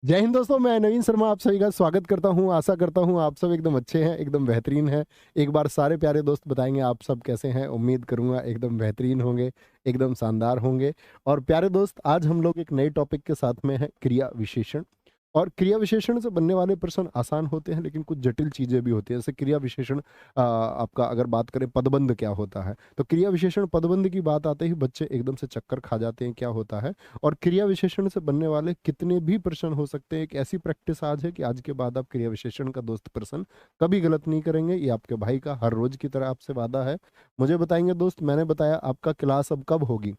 जय हिंद दोस्तों, मैं नवीन शर्मा आप सभी का स्वागत करता हूं। आशा करता हूं आप सब एकदम अच्छे हैं, एकदम बेहतरीन हैं। एक बार सारे प्यारे दोस्त बताएंगे आप सब कैसे हैं। उम्मीद करूंगा एकदम बेहतरीन होंगे, एकदम शानदार होंगे। और प्यारे दोस्त, आज हम लोग एक नए टॉपिक के साथ में हैं, क्रिया विशेषण। और क्रिया विशेषण से बनने वाले प्रश्न आसान होते हैं, लेकिन कुछ जटिल चीज़ें भी होती हैं। जैसे क्रिया विशेषण आपका अगर बात करें पदबंध क्या होता है, तो क्रिया विशेषण पदबंध की बात आते ही बच्चे एकदम से चक्कर खा जाते हैं, क्या होता है। और क्रिया विशेषण से बनने वाले कितने भी प्रश्न हो सकते हैं। एक ऐसी प्रैक्टिस आज है कि आज के बाद आप क्रिया विशेषण का दोस्त प्रश्न कभी गलत नहीं करेंगे। ये आपके भाई का हर रोज की तरह आपसे वादा है। मुझे बताएंगे दोस्त, मैंने बताया आपका क्लास अब कब होगी।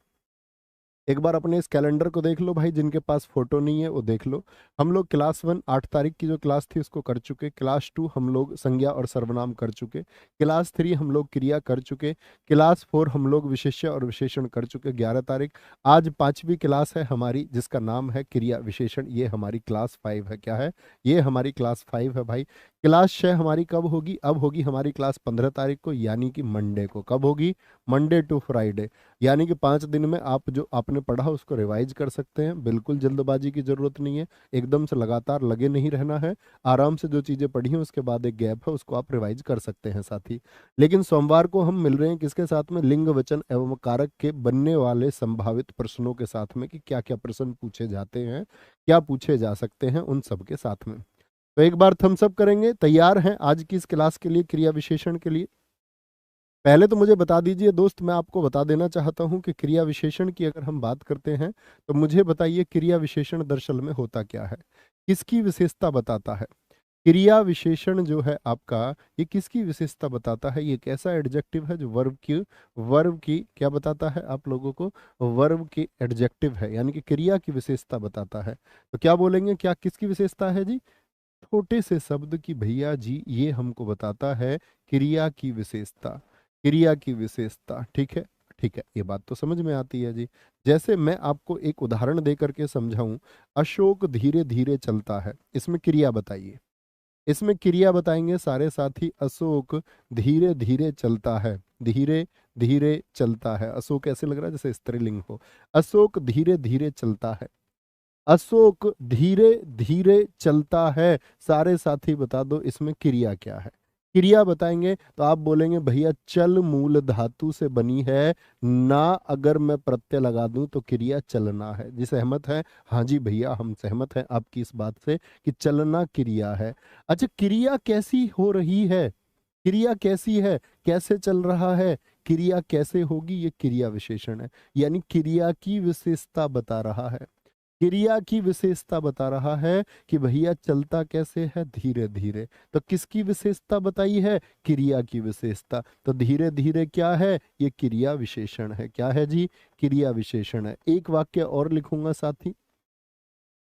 एक बार अपने इस कैलेंडर को देख लो भाई, जिनके पास फोटो नहीं है वो देख लो। हम लोग क्लास 1 8 तारीख की जो क्लास थी उसको कर चुके। क्लास 2 हम लोग संज्ञा और सर्वनाम कर चुके। क्लास 3 हम लोग क्रिया कर चुके। क्लास 4 हम लोग विशेष्य और विशेषण कर चुके 11 तारीख। आज 5वीं क्लास है हमारी, जिसका नाम है क्रिया विशेषण। ये हमारी क्लास 5 है। क्या है? ये हमारी क्लास 5 है भाई। क्लास 6 हमारी कब होगी? अब होगी हमारी क्लास 15 तारीख को, यानी कि मंडे को। कब होगी? Monday to Friday. यानी कि 5 दिन में आप जो आपने पढ़ा उसको रिवाइज कर सकते हैं। बिल्कुल जल्दबाजी की जरूरत नहीं है, एकदम से लगातार लगे नहीं रहना है। आराम से जो चीजें पढ़ी हैं उसके बाद एक गैप है, उसको आप रिवाइज कर सकते हैं साथी। लेकिन सोमवार को हम मिल रहे हैं किसके साथ में? लिंग वचन एवं कारक के बनने वाले संभावित प्रश्नों के साथ में, कि क्या क्या प्रश्न पूछे जाते हैं, क्या पूछे जा सकते हैं, उन सब के साथ में। तो एक बार थम्स अप करेंगे, तैयार हैं आज की इस क्लास के लिए, क्रिया विशेषण के लिए? पहले तो मुझे बता दीजिए दोस्त, मैं आपको बता देना चाहता हूं कि क्रिया विशेषण की अगर हम बात करते हैं तो मुझे बताइए क्रिया विशेषण दरअसल में होता क्या है, किसकी विशेषता बताता है। क्रिया विशेषण जो है आपका, ये किसकी विशेषता बताता है? ये एक ऐसा एडजेक्टिव है जो वर्ब की क्या बताता है आप लोगों को? वर्ब की एडजेक्टिव है, यानी कि क्रिया की विशेषता बताता है। तो क्या बोलेंगे, क्या किसकी विशेषता है जी? छोटे से शब्द की भैया जी, ये हमको बताता है क्रिया की विशेषता। क्रिया की विशेषता, ठीक है। ठीक है, ये बात तो समझ में आती है जी। जैसे मैं आपको एक उदाहरण दे करके समझाऊं, अशोक धीरे धीरे चलता है, इसमें क्रिया बताइए। इसमें क्रिया बताएंगे सारे साथी। अशोक धीरे धीरे चलता है, धीरे धीरे चलता है। अशोक ऐसे लग रहा है जैसे स्त्रीलिंग हो। अशोक धीरे धीरे चलता है, अशोक धीरे धीरे चलता है। सारे साथी बता दो इसमें क्रिया क्या है। क्रिया बताएंगे तो आप बोलेंगे भैया चल मूल धातु से बनी है ना, अगर मैं प्रत्यय लगा दूं तो क्रिया चलना है। जी सहमत है? हाँ जी भैया, हम सहमत हैं आपकी इस बात से कि चलना क्रिया है। अच्छा, क्रिया कैसी हो रही है? क्रिया कैसी है, कैसे चल रहा है, क्रिया कैसे होगी, ये क्रिया विशेषण है। यानी क्रिया की विशेषता बता रहा है। क्रिया की विशेषता बता रहा है कि भैया चलता कैसे है? धीरे धीरे। तो किसकी विशेषता बताई है? क्रिया की विशेषता। तो धीरे धीरे क्या है? ये क्रिया विशेषण है। क्या है जी? क्रिया विशेषण है। एक वाक्य और लिखूंगा साथी,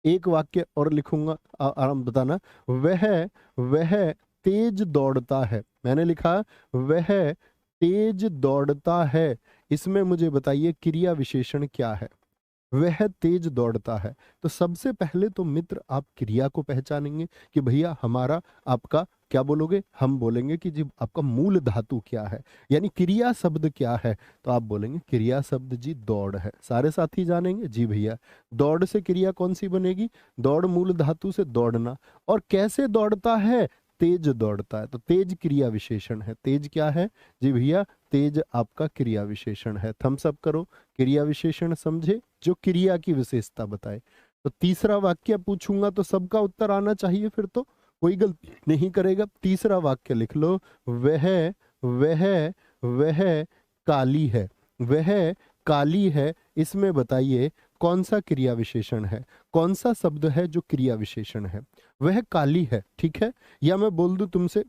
एक वाक्य और लिखूंगा, आराम बताना। वह वह तेज दौड़ता है। मैंने लिखा वह तेज दौड़ता है। इसमें मुझे बताइए क्रिया विशेषण क्या है? वह तेज दौड़ता है। तो सबसे पहले तो मित्र आप क्रिया को पहचानेंगे कि भैया हमारा आपका क्या बोलोगे? हम बोलेंगे कि जी आपका मूल धातु क्या है, यानी क्रिया शब्द क्या है। तो आप बोलेंगे क्रिया शब्द जी दौड़ है। सारे साथी जानेंगे जी भैया दौड़ से क्रिया कौन सी बनेगी? दौड़ मूल धातु से दौड़ना। और कैसे दौड़ता है? तेज दौड़ता है। तो तेज क्रिया विशेषण है। तेज क्या है जी भैया? तेज आपका क्रिया विशेषण है। थम्स अप करो। क्रिया विशेषण समझे जो क्रिया की विशेषता बताए। तो तीसरा वाक्य पूछूंगा तो सबका उत्तर आना चाहिए, फिर तो कोई गलती नहीं करेगा। तीसरा वाक्य लिख लो। वह वह वह काली है। वह काली है। इसमें बताइए कौन सा क्रिया विशेषण है, कौन सा शब्द है जो क्रिया विशेषण है? वह काली है, ठीक है। या मैं बोल दूं तुमसे,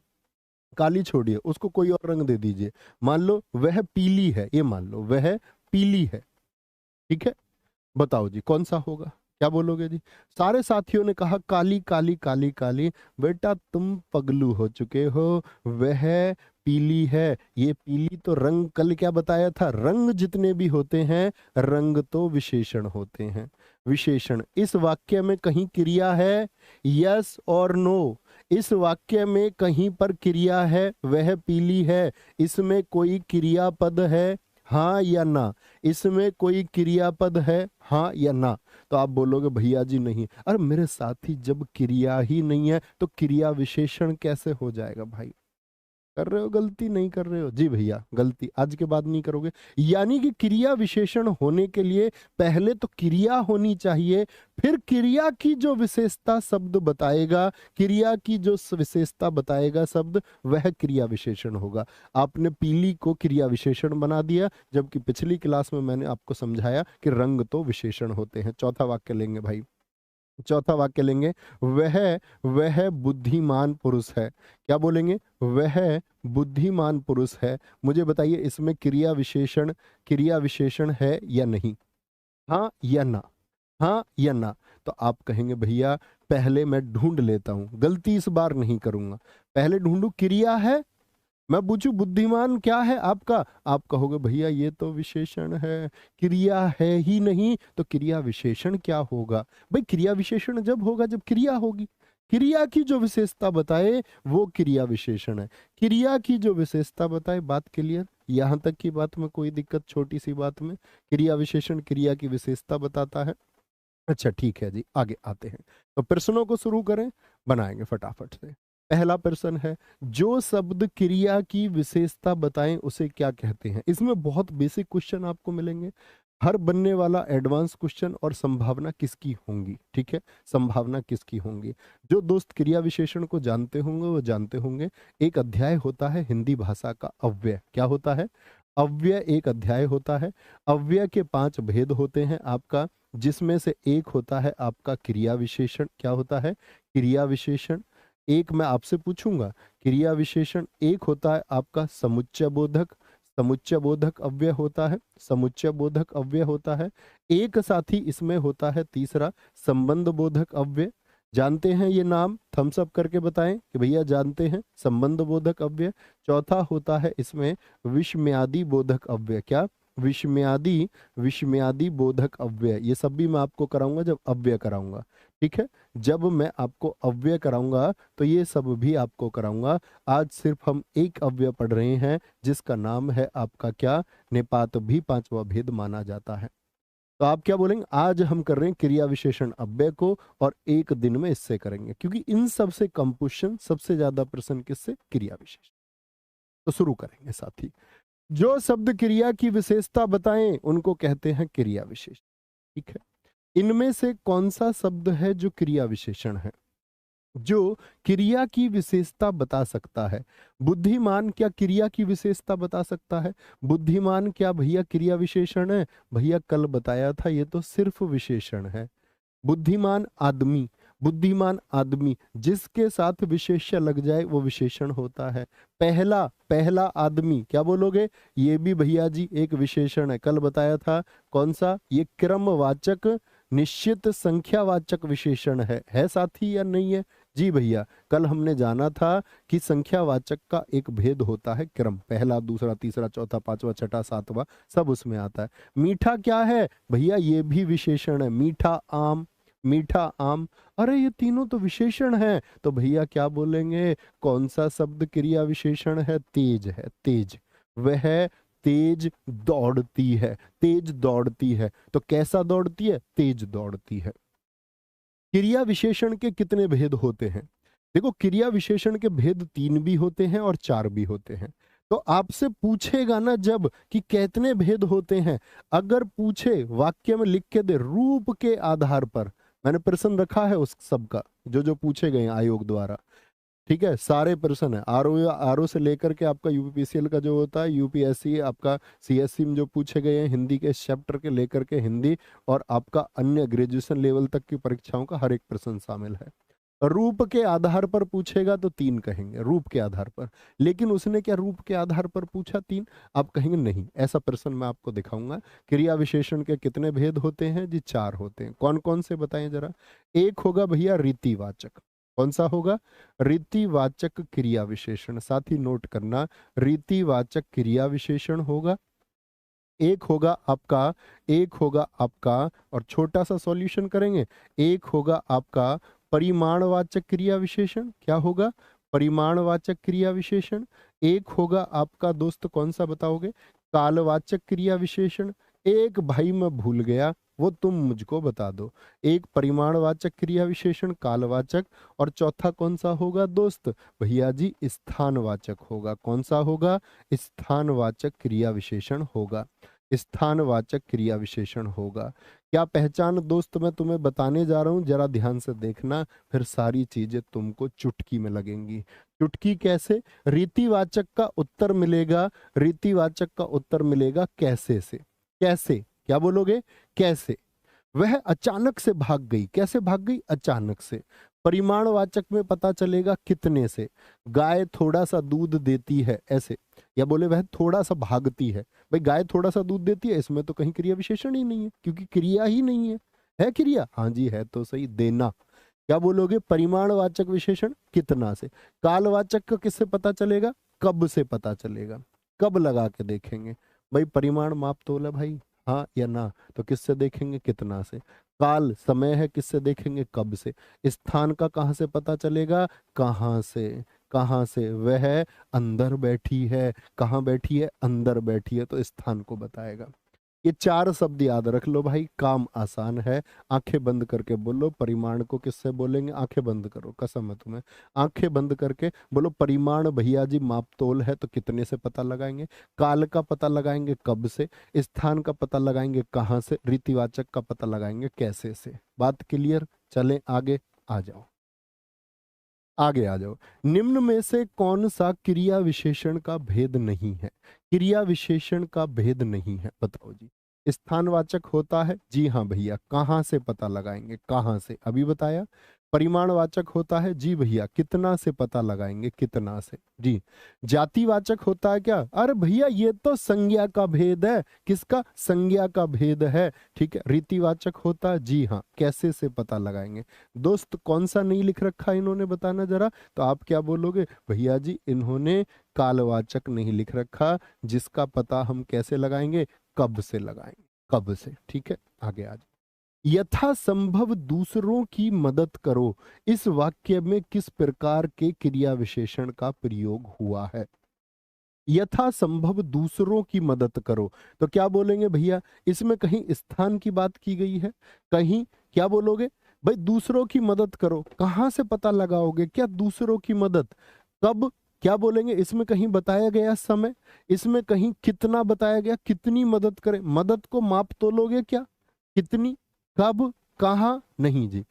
काली छोड़िए, उसको कोई और रंग दे दीजिए। मान लो वह पीली है, ये मान लो वह पीली है, ठीक है। बताओ जी कौन सा होगा? क्या बोलोगे जी? सारे साथियों ने कहा काली काली काली काली। बेटा तुम पगलू हो चुके हो। वह पीली है। ये पीली तो रंग, कल क्या बताया था? रंग जितने भी होते हैं, रंग तो विशेषण होते हैं। विशेषण। इस वाक्य में कहीं क्रिया है? यस और नो? इस वाक्य में कहीं पर क्रिया है? वह पीली है, इसमें कोई क्रियापद है? हाँ या ना? इसमें कोई क्रियापद है? हाँ या ना? तो तो आप बोलोगे भैया जी नहीं। अरे मेरे साथी, जब क्रिया ही नहीं है तो क्रिया विशेषण कैसे हो जाएगा भाई? कर रहे हो गलती, नहीं कर रहे हो? जी भैया, गलती आज के बाद नहीं करोगे। यानी कि क्रिया विशेषण होने के लिए पहले तो क्रिया होनी चाहिए, फिर क्रिया की जो विशेषता शब्द बताएगा, क्रिया की जो विशेषता बताएगा शब्द, वह क्रिया विशेषण होगा। आपने पीली को क्रिया विशेषण बना दिया, जबकि पिछली क्लास में मैंने आपको समझाया कि रंग तो विशेषण होते हैं। चौथा वाक्य लेंगे भाई, चौथा वाक्य लेंगे, वह वह बुद्धिमान पुरुष है। क्या बोलेंगे? वह बुद्धिमान पुरुष है। मुझे बताइए इसमें क्रिया विशेषण है या नहीं? हाँ या ना? हाँ या ना? तो आप कहेंगे भैया पहले मैं ढूंढ लेता हूं, गलती इस बार नहीं करूंगा। पहले ढूंढू क्रिया है, मैं पूछूं बुद्धिमान क्या है आपका, आप कहोगे भैया ये तो विशेषण है, क्रिया है ही नहीं, तो क्रिया विशेषण क्या होगा? भाई क्रिया विशेषण जब होगा जब क्रिया होगी, क्रिया की जो विशेषता बताए वो क्रिया विशेषण है। क्रिया की जो विशेषता बताए, बात क्लियर? यहां तक की बात में कोई दिक्कत? छोटी सी बात में क्रिया विशेषण क्रिया की विशेषता बताता है। अच्छा ठीक है जी, आगे आते हैं। तो प्रश्नों को शुरू करें, बनाएंगे फटाफट से। पहला प्रश्न है, जो शब्द क्रिया की विशेषता बताएं उसे क्या कहते हैं? इसमें बहुत बेसिक क्वेश्चन आपको मिलेंगे, हर बनने वाला एडवांस क्वेश्चन, और संभावना किसकी होंगी? ठीक है, संभावना किसकी होंगी? जो दोस्त क्रिया विशेषण को जानते होंगे वो जानते होंगे, एक अध्याय होता है हिंदी भाषा का अव्यय। क्या होता है? अव्यय एक अध्याय होता है। अव्यय के 5 भेद होते हैं आपका, जिसमें से एक होता है आपका क्रिया विशेषण। क्या होता है? क्रिया विशेषण। एक मैं आपसे पूछूंगा, क्रिया विशेषण एक होता है आपका समुच्चय बोधक। समुच्चय बोधक अव्यय होता है, समुच्चय बोधक अव्यय होता है। एक साथी इसमें होता है तीसरा, संबंध बोधक अव्यय। जानते हैं ये नाम? थम्स अप करके बताएं कि भैया जानते हैं, संबंध बोधक अव्यय। चौथा होता है इसमें विषम्यादि बोधक अव्यय। क्या? विषम्यादि, विषम्यादि बोधक अव्यय। ये सब भी मैं आपको कराऊंगा जब अव्यय कराऊंगा। ठीक है, जब मैं आपको अव्यय कराऊंगा तो ये सब भी आपको कराऊंगा। आज सिर्फ हम एक अव्यय पढ़ रहे हैं जिसका नाम है आपका क्या? निपात भी 5वां भेद माना जाता है। तो आप क्या बोलेंगे? आज हम कर रहे हैं क्रिया विशेषण अव्यय को, और एक दिन में इससे करेंगे, क्योंकि इन सबसे कम क्वेश्चन, सबसे ज्यादा प्रश्न किससे? क्रिया विशेषण। तो शुरू करेंगे साथी। जो शब्द क्रिया की विशेषता बताएं उनको कहते हैं क्रिया विशेषण। ठीक है, इनमें से कौन सा शब्द है जो क्रिया विशेषण है, जो क्रिया की विशेषता बता सकता है? बुद्धिमान क्या क्रिया की विशेषता बता सकता है? बुद्धिमान क्या भैया क्रिया विशेषण है? भैया कल बताया था ये तो सिर्फ विशेषण है। बुद्धिमान आदमी, बुद्धिमान आदमी जिसके साथ विशेष्य लग जाए वो विशेषण होता है। पहला, पहला आदमी, क्या बोलोगे? ये भी भैया जी एक विशेषण है, कल बताया था। कौन सा? ये क्रमवाचक निश्चित संख्यावाचक विशेषण है साथी या नहीं है? जी भैया, कल हमने जाना था कि संख्यावाचक का एक भेद होता है क्रम, पहला, दूसरा, तीसरा, चौथा, पांचवा, छठा, सातवां, सब उसमें आता है। मीठा क्या है भैया? ये भी विशेषण है। मीठा आम, मीठा आम, अरे ये तीनों तो विशेषण है। तो भैया क्या बोलेंगे? कौन सा शब्द क्रिया विशेषण है? तेज है, तेज। वह तेज दौड़ती है, तेज दौड़ती है। तो कैसा दौड़ती है? तेज दौड़ती है। क्रिया विशेषण के कितने भेद होते हैं? देखो, क्रिया विशेषण के भेद 3 भी होते हैं और 4 भी होते हैं। तो आपसे पूछेगा ना जब कि कितने भेद होते हैं, अगर पूछे वाक्य में लिख के दे रूप के आधार पर, मैंने प्रश्न रखा है उस सब का, जो जो पूछे गए हैं आयोग द्वारा। ठीक है, सारे प्रश्न है, आरओ आरओ से लेकर के आपका यूपीपीसीएल का जो होता है, यूपीएससी आपका सीएससी में जो पूछे गए हैं हिंदी के चैप्टर के लेकर के हिंदी, और आपका अन्य ग्रेजुएशन लेवल तक की परीक्षाओं का हर एक प्रश्न शामिल है। रूप के आधार पर पूछेगा तो 3 कहेंगे, रूप के आधार पर। लेकिन उसने क्या रूप के आधार पर पूछा 3? आप कहेंगे नहीं, ऐसा प्रश्न मैं आपको दिखाऊंगा। क्रिया विशेषण के कितने भेद होते हैं जी? 4 होते हैं। कौन कौन से बताएं जरा। एक होगा भैया रीतिवाचक। कौन सा होगा? रीतिवाचक क्रिया विशेषण। साथ ही नोट करना, रीतिवाचक क्रिया विशेषण होगा। एक होगा आपका, एक होगा आपका, और छोटा सा सॉल्यूशन करेंगे, एक होगा आपका परिमाणवाचक क्रिया विशेषण। क्या होगा? परिमाणवाचक क्रिया विशेषण। एक होगा आपका दोस्त, कौन सा बताओगे? कालवाचक क्रिया विशेषण। एक भाई मैं भूल गया, वो तुम मुझको बता दो। एक परिमाणवाचक क्रिया विशेषण कालवाचक, और चौथा कौन सा होगा दोस्त? भैया जी स्थानवाचक होगा। कौन सा होगा? स्थानवाचक क्रिया विशेषण होगा। स्थानवाचक क्रिया विशेषण होगा। क्या पहचान दोस्त मैं तुम्हें बताने जा रहा हूं, जरा ध्यान से देखना, फिर सारी चीजें तुमको चुटकी में लगेंगी। चुटकी कैसे? रीतिवाचक का उत्तर मिलेगा, रीतिवाचक का उत्तर मिलेगा कैसे से। कैसे? क्या बोलोगे? कैसे? वह अचानक से भाग गई। कैसे भाग गई? अचानक से। परिमाणवाचक में पता चलेगा कितने से। गाय थोड़ा सा दूध देती है, ऐसे। या बोले वह थोड़ा सा भागती है। भाई गाय थोड़ा सा दूध देती है, इसमें तो कहीं क्रिया विशेषण ही नहीं है, क्योंकि क्रिया ही नहीं है। है क्रिया? हाँ जी है, तो सही, देना। क्या बोलोगे? परिमाणवाचक विशेषण कितना से। कालवाचक का किससे पता चलेगा? कब से पता चलेगा। कब लगा के देखेंगे? भाई परिमाण माप तोल है भाई, हाँ या ना, तो किससे देखेंगे? कितना से। काल समय है, किससे देखेंगे? कब से। स्थान का कहाँ से पता चलेगा? कहाँ से। कहाँ से? वह अंदर बैठी है। कहाँ बैठी है? अंदर बैठी है, तो स्थान को बताएगा। ये चार शब्द याद रख लो भाई, काम आसान है। आंखें बंद करके बोलो परिमाण को किससे बोलेंगे। आंखें बंद करो, कसम है तुम्हें। आंखें बंद करके बोलो परिमाण भैया जी माप तोल है, तो कितने से पता लगाएंगे। काल का पता लगाएंगे कब से। स्थान का पता लगाएंगे कहाँ से। रीतिवाचक का पता लगाएंगे कैसे से। बात क्लियर? चलें आगे, आ जाओ, आगे आ जाओ। निम्न में से कौन सा क्रिया विशेषण का भेद नहीं है? क्रिया विशेषण का भेद नहीं है, बताओ जी। स्थानवाचक होता है, जी हाँ भैया। कहाँ से पता लगाएंगे? कहाँ से, अभी बताया। परिमाणवाचक होता है, जी भैया। कितना से पता लगाएंगे? कितना से, जी। जातिवाचक होता है क्या? अरे भैया ये तो संज्ञा का भेद है। किसका? संज्ञा का भेद है, ठीक है। रीतिवाचक होता है, जी हाँ। कैसे से पता लगाएंगे? दोस्त कौन सा नहीं लिख रखा इन्होंने, बताना जरा। तो आप क्या बोलोगे? भैया जी इन्होंने कालवाचक नहीं लिख रखा, जिसका पता हम कैसे लगाएंगे? कब से लगाएंगे, कब से, ठीक है। आगे आ जाओ। यथा संभव दूसरों की मदद करो, इस वाक्य में किस प्रकार के क्रिया विशेषण का प्रयोग हुआ है? यथा संभव दूसरों की मदद करो, तो क्या बोलेंगे भैया? इसमें कहीं स्थान की बात की गई है? कहीं क्या बोलोगे? भाई दूसरों की मदद करो, कहां से पता लगाओगे? क्या दूसरों की मदद? कब? क्या बोलेंगे? इसमें कहीं बताया गया समय? इसमें कहीं कितना बताया गया? कितनी मदद करें? मदद को माप तोलोगे क्या? कितनी? कब? कहाँ? नहीं जी।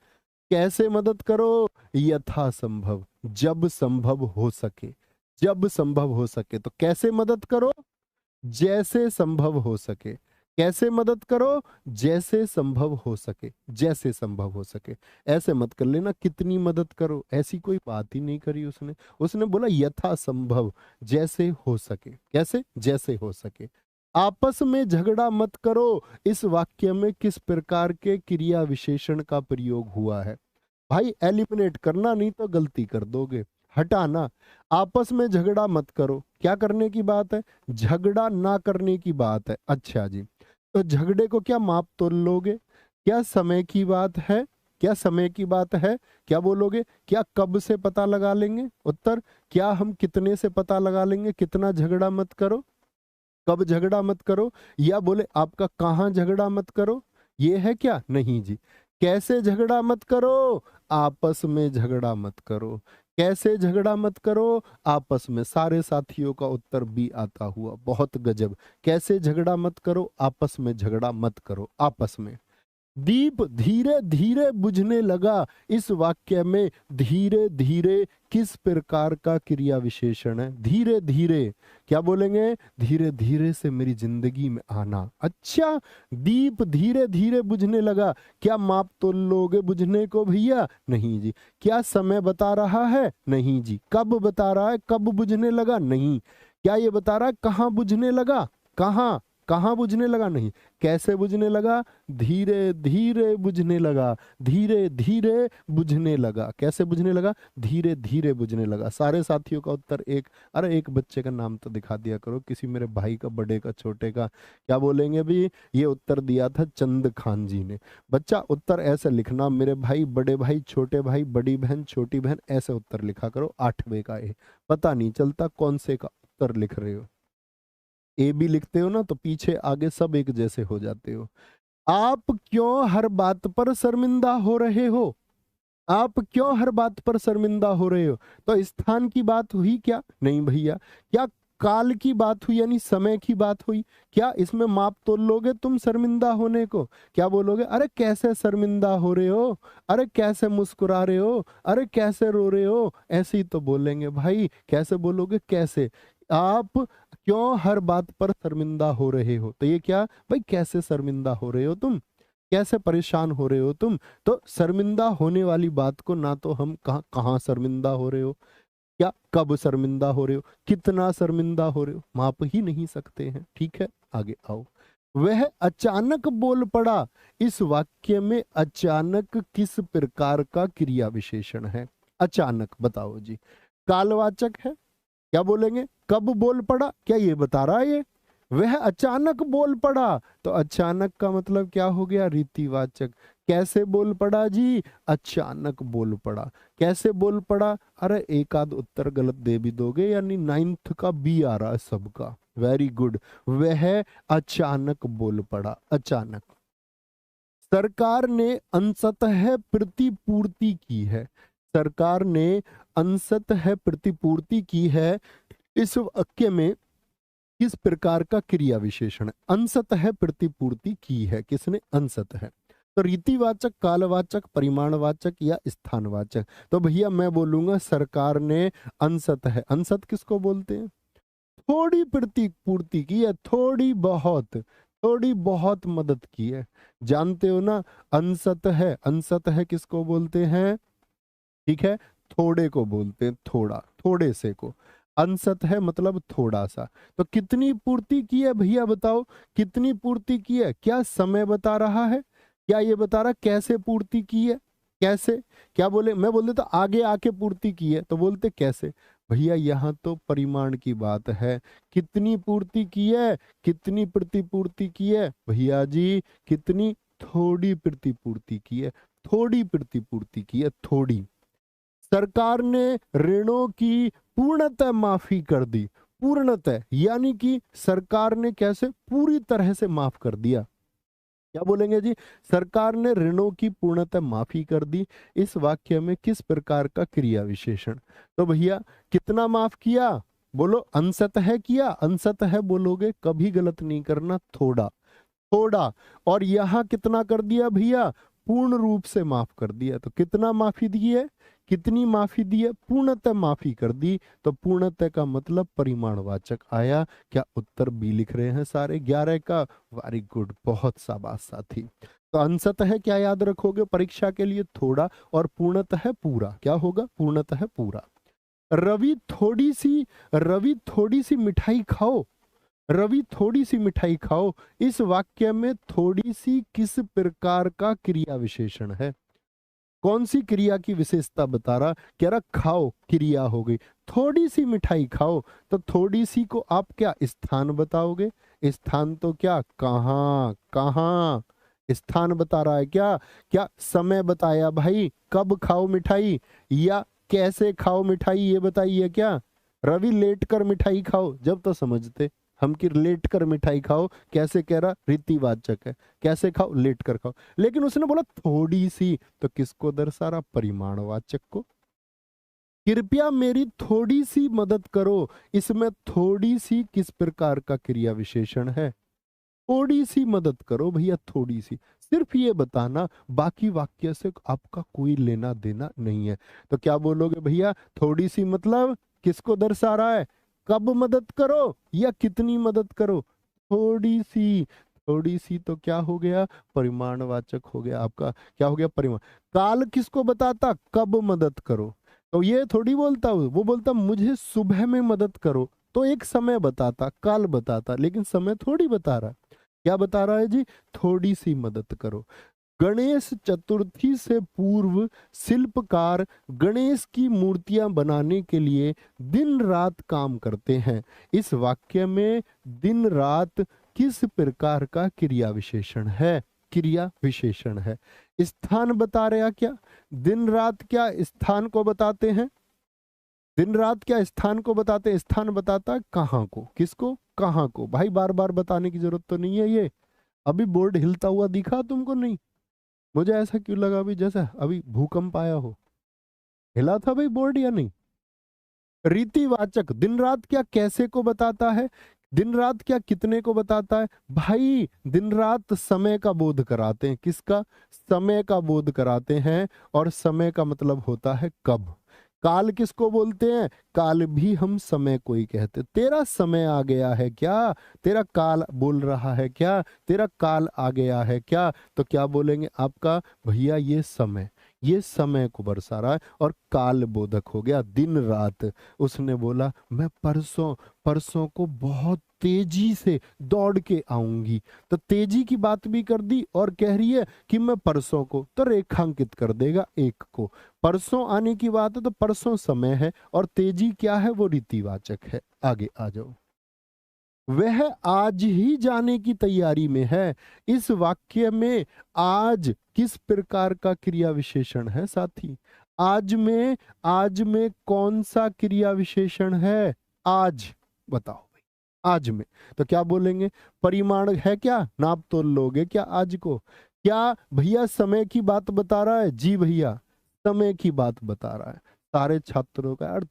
कैसे मदद करो? यथा संभव, जब संभव हो सके। जब संभव हो सके, तो कैसे मदद करो? जैसे संभव हो सके। कैसे मदद करो? जैसे संभव हो सके। जैसे संभव हो सके। ऐसे मत कर लेना कितनी मदद करो, ऐसी कोई बात ही नहीं करी उसने। उसने बोला यथा संभव, जैसे हो सके। कैसे? जैसे हो सके। आपस में झगड़ा मत करो, इस वाक्य में किस प्रकार के क्रिया विशेषण का प्रयोग हुआ है? भाई एलिमिनेट करना, नहीं तो गलती कर दोगे। हटाना। आपस में झगड़ा मत करो, क्या करने की बात है? झगड़ा ना करने की बात है। अच्छा जी, तो झगड़े को क्या माप तोल लोगे? क्या समय की बात है? क्या समय की बात है? क्या बोलोगे? क्या कब से पता लगा लेंगे? उत्तर, क्या हम कितने से पता लगा लेंगे? कितना झगड़ा मत करो, कब झगड़ा मत करो। या बोले आपका कहाँ झगड़ा मत करो, ये है क्या? नहीं जी। कैसे झगड़ा मत करो? आपस में झगड़ा मत करो। कैसे झगड़ा मत करो? आपस में। सारे साथियों का उत्तर बी आता हुआ, बहुत गजब। कैसे झगड़ा मत करो? आपस में झगड़ा मत करो, आपस में। दीप धीरे धीरे बुझने लगा, इस वाक्य में धीरे धीरे किस प्रकार का क्रिया विशेषण है? धीरे धीरे। क्या बोलेंगे? धीरे धीरे से मेरी जिंदगी में आना। अच्छा, दीप धीरे धीरे बुझने लगा, क्या माप तोल लोगे बुझने को भैया? नहीं जी। क्या समय बता रहा है? नहीं जी। कब बता रहा है? कब बुझने लगा? नहीं। क्या ये बता रहा है कहाँ बुझने लगा? कहाँ? कहाँ बुझने लगा? नहीं। कैसे बुझने लगा? धीरे धीरे बुझने लगा। धीरे धीरे बुझने लगा। कैसे बुझने लगा? धीरे धीरे बुझने लगा। सारे साथियों का उत्तर एक। अरे एक बच्चे का नाम तो दिखा दिया करो, किसी मेरे भाई का, बड़े का, छोटे का। क्या बोलेंगे भी? ये उत्तर दिया था चंद खान जी ने। बच्चा उत्तर ऐसे लिखना, मेरे भाई, बड़े भाई, छोटे भाई, बड़ी बहन, छोटी बहन, ऐसे उत्तर लिखा करो। 8वें का ए, पता नहीं चलता कौन से का उत्तर लिख रहे हो। ए भी लिखते हो ना, तो पीछे आगे सब एक जैसे हो जाते हो। आप क्यों हर बात पर शर्मिंदा हो रहे हो? आप क्यों हर बात पर शर्मिंदा हो रहे हो? तो स्थान की बात हुई क्या? नहीं भैया। क्या काल की बात हुई, यानी समय की बात हुई? क्या इसमें माप तोल लोगे तुम शर्मिंदा होने को? क्या बोलोगे, अरे कैसे शर्मिंदा हो रहे हो, अरे कैसे मुस्कुरा रहे हो, अरे कैसे रो रहे हो? ऐसे ही तो बोलेंगे भाई। कैसे बोलोगे, कैसे? आप क्यों हर बात पर शर्मिंदा हो रहे हो? तो ये क्या भाई, कैसे शर्मिंदा हो रहे हो तुम, कैसे परेशान हो रहे हो तुम? तो शर्मिंदा होने वाली बात को ना तो हम कहाँ कहाँ शर्मिंदा हो रहे हो, क्या कब शर्मिंदा हो रहे हो, कितना शर्मिंदा हो रहे हो, माप ही नहीं सकते हैं। ठीक है, आगे आओ। वह अचानक बोल पड़ा। इस वाक्य में अचानक किस प्रकार का क्रिया विशेषण है? अचानक बताओ जी। कालवाचक है, क्या बोलेंगे, कब बोल पड़ा, क्या ये बता रहा है ये? वह अचानक बोल पड़ा, तो अचानक का मतलब क्या हो गया, रीतिवाचक। कैसे बोल पड़ा जी? अचानक बोल पड़ा। कैसे बोल पड़ा? अरे एक आध उत्तर गलत दे भी दोगे, यानी 9th का बी आ रहा है सबका। Very good. वह अचानक बोल पड़ा। अचानक। सरकार ने अंशतः प्रतिपूर्ति की है। सरकार ने अंशतः प्रतिपूर्ति की है। इस वाक्य में किस प्रकार का क्रिया विशेषण है? अंशतः प्रतिपूर्ति की है, किसने? अंशतः। तो रीतिवाचक, कालवाचक, परिमाणवाचक या स्थानवाचक? तो भैया मैं बोलूंगा सरकार ने अंशतः। अंशत किसको बोलते हैं? थोड़ी प्रतिपूर्ति की है, थोड़ी बहुत, थोड़ी बहुत मदद की है। जानते हो ना, अंशतः। अंशतः किसको बोलते हैं? ठीक है, थोड़े को बोलते हैं, थोड़ा, थोड़े से को। अंशत है मतलब थोड़ा सा। तो कितनी पूर्ति की है भैया बताओ, कितनी पूर्ति की है? क्या समय बता रहा है? क्या ये बता रहा कैसे पूर्ति की है? कैसे? क्या बोले, मैं बोल देता आगे आके पूर्ति की है, तो बोलते कैसे? भैया यहाँ तो परिमाण की बात है। कितनी पूर्ति की है, कितनी प्रतिपूर्ति की है भैया जी? कितनी? थोड़ी प्रतिपूर्ति की है, थोड़ी प्रतिपूर्ति की है, थोड़ी। सरकार ने ऋणों की पूर्णतः माफी कर दी। पूर्णतः यानी कि सरकार ने कैसे, पूरी तरह से माफ कर दिया। क्या बोलेंगे जी? सरकार ने ऋणों की पूर्णतः माफी कर दी। इस वाक्य में किस प्रकार का क्रिया विशेषण? तो भैया कितना माफ किया? बोलो अंशतः किया। अंशतः बोलोगे, कभी गलत नहीं करना, थोड़ा, थोड़ा। और यहां कितना कर दिया भैया? पूर्ण रूप से माफ कर दिया। तो कितना माफी दी है, कितनी माफी दी है? पूर्णतः माफी कर दी। तो पूर्णतः का मतलब परिमाणवाचक आया। क्या उत्तर बी लिख रहे हैं सारे 11 का? वेरी गुड, बहुत शाबाश साथी। तो अंशतः क्या याद रखोगे परीक्षा के लिए? थोड़ा। और पूर्णतः पूरा, क्या होगा? पूर्णतः पूरा। रवि थोड़ी सी मिठाई खाओ। रवि थोड़ी सी मिठाई खाओ। इस वाक्य में थोड़ी सी किस प्रकार का क्रिया विशेषण है? कौन सी क्रिया की विशेषता बता रहा? कह रहा खाओ, क्रिया हो गई। थोड़ी सी मिठाई खाओ, तो थोड़ी सी को आप क्या स्थान बताओगे? स्थान तो क्या, कहाँ कहाँ? स्थान बता रहा है क्या? क्या समय बताया भाई, कब खाओ मिठाई या कैसे खाओ मिठाई, ये बताइए क्या? रवि लेट कर मिठाई खाओ, जब तो समझते हम कि लेट कर मिठाई खाओ। कैसे कह रहा? रीतिवाचक है। कैसे खाओ? लेट कर खाओ। लेकिन उसने बोला थोड़ी सी, तो किसको दर्शा रहा? परिमाणवाचक को। कृपया मेरी थोड़ी सी मदद करो। इसमें थोड़ी सी किस प्रकार का क्रिया विशेषण है? थोड़ी सी मदद करो भैया, थोड़ी सी। सिर्फ ये बताना, बाकी वाक्य से आपका कोई लेना देना नहीं है। तो क्या बोलोगे भैया? थोड़ी सी मतलब किसको दर्शा रहा है? कब मदद करो या कितनी मदद करो? थोड़ी सी। थोड़ी सी तो क्या हो गया? परिमाणवाचक हो गया आपका। क्या हो गया? परिमाण। काल किसको बताता? कब मदद करो। तो ये थोड़ी बोलता, वो बोलता मुझे सुबह में मदद करो, तो एक समय बताता, काल बताता, लेकिन समय थोड़ी बता रहा। क्या बता रहा है जी? थोड़ी सी मदद करो। गणेश चतुर्थी से पूर्व शिल्पकार गणेश की मूर्तियां बनाने के लिए दिन रात काम करते हैं। इस वाक्य में दिन रात किस प्रकार का क्रिया विशेषण है? क्रिया विशेषण है। स्थान बता रहा क्या? दिन रात क्या स्थान को बताते हैं? दिन रात क्या स्थान को बताते हैं? स्थान बताता है कहाँ को, किसको, कहाँ को? भाई बार बार बताने की जरूरत तो नहीं है ये। अभी बोर्ड हिलता हुआ दिखा तुमको? नहीं। मुझे ऐसा क्यों लगा अभी जैसा अभी भूकंप आया हो। हिला था भाई बोर्ड या नहीं? रीतिवाचक दिन रात क्या कैसे को बताता है, दिन रात क्या कितने को बताता है भाई? दिन रात समय का बोध कराते हैं। किसका? समय का बोध कराते हैं। और समय का मतलब होता है कब। काल किसको बोलते हैं? काल भी हम समय को ही कहते। तेरा समय आ गया है क्या? तेरा काल बोल रहा है क्या? तेरा काल आ गया है क्या? तो क्या बोलेंगे आपका भैया ये समय को बरसा रहा है और काल बोधक हो गया दिन रात। उसने बोला मैं परसों परसों को बहुत तेजी से दौड़ के आऊंगी, तो तेजी की बात भी कर दी और कह रही है कि मैं परसों को, तो रेखांकित कर देगा एक को। परसों आने की बात है तो परसों समय है और तेजी क्या है? वो रीतिवाचक है। आगे आ जाओ। वह आज ही जाने की तैयारी में है। इस वाक्य में आज किस प्रकार का क्रिया विशेषण है साथी? आज में कौन सा क्रिया विशेषण है? आज। बताओ भाई। आज में तो क्या बोलेंगे? परिमाण है क्या? नाप तोल लोगे क्या आज को? क्या भैया समय की बात बता रहा है? जी भैया समय की बात बता रहा है। सारे छात्रों का यार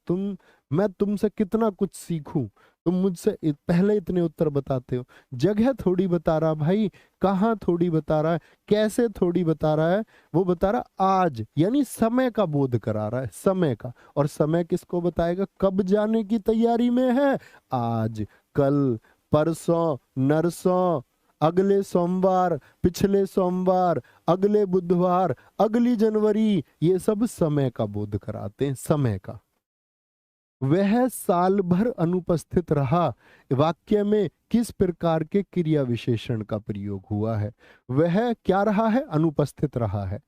मैं तुमसे कितना कुछ सीखूं, तुम मुझसे पहले इतने उत्तर बताते हो। जगह थोड़ी बता रहा भाई, कहाँ थोड़ी बता रहा है, कैसे थोड़ी बता रहा है, वो बता रहा आज, यानी समय का बोध करा रहा है, समय का। और समय किसको बताएगा? कब जाने की तैयारी में है? आज, कल, परसों, नरसों, अगले सोमवार, पिछले सोमवार, अगले बुधवार, अगली जनवरी, ये सब समय का बोध कराते हैं, समय का। वह साल भर अनुपस्थित रहा। वाक्य में किस प्रकार के क्रिया विशेषण का प्रयोग हुआ है? वह क्या रहा है? अनुपस्थित रहा है।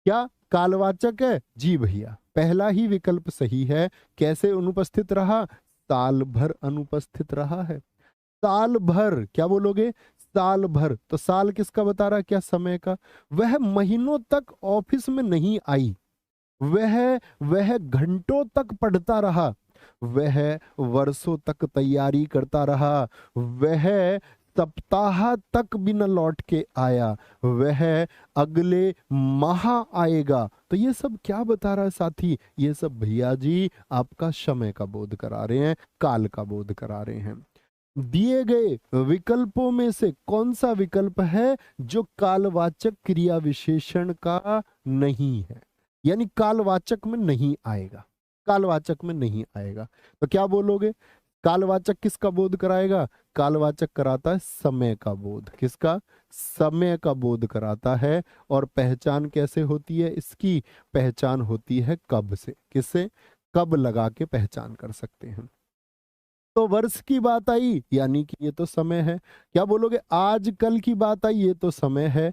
क्या कालवाचक है? जी भैया पहला ही विकल्प सही है। कैसे अनुपस्थित रहा? साल भर अनुपस्थित रहा है। साल भर क्या बोलोगे? साल भर। तो साल किसका बता रहा है? क्या समय का। वह महीनों तक ऑफिस में नहीं आई। वह घंटों तक पढ़ता रहा। वह वर्षों तक तैयारी करता रहा। वह सप्ताह तक बिना लौट के आया। वह अगले माह आएगा। तो ये सब क्या बता रहा है साथी? ये सब भैया जी आपका समय का बोध करा रहे हैं, काल का बोध करा रहे हैं। दिए गए विकल्पों में से कौन सा विकल्प है जो कालवाचक क्रिया विशेषण का नहीं है, यानी कालवाचक में नहीं आएगा? कालवाचक में नहीं आएगा तो क्या बोलोगे? कालवाचक किसका बोध कराएगा? कालवाचक कराता है समय का बोध। किसका? समय का बोध कराता है। और पहचान कैसे होती है इसकी? पहचान होती है कब से। किससे? कब लगा के पहचान कर सकते हैं। तो वर्ष की बात आई यानी कि ये तो समय है। क्या बोलोगे? आज कल की बात आई, ये तो समय है।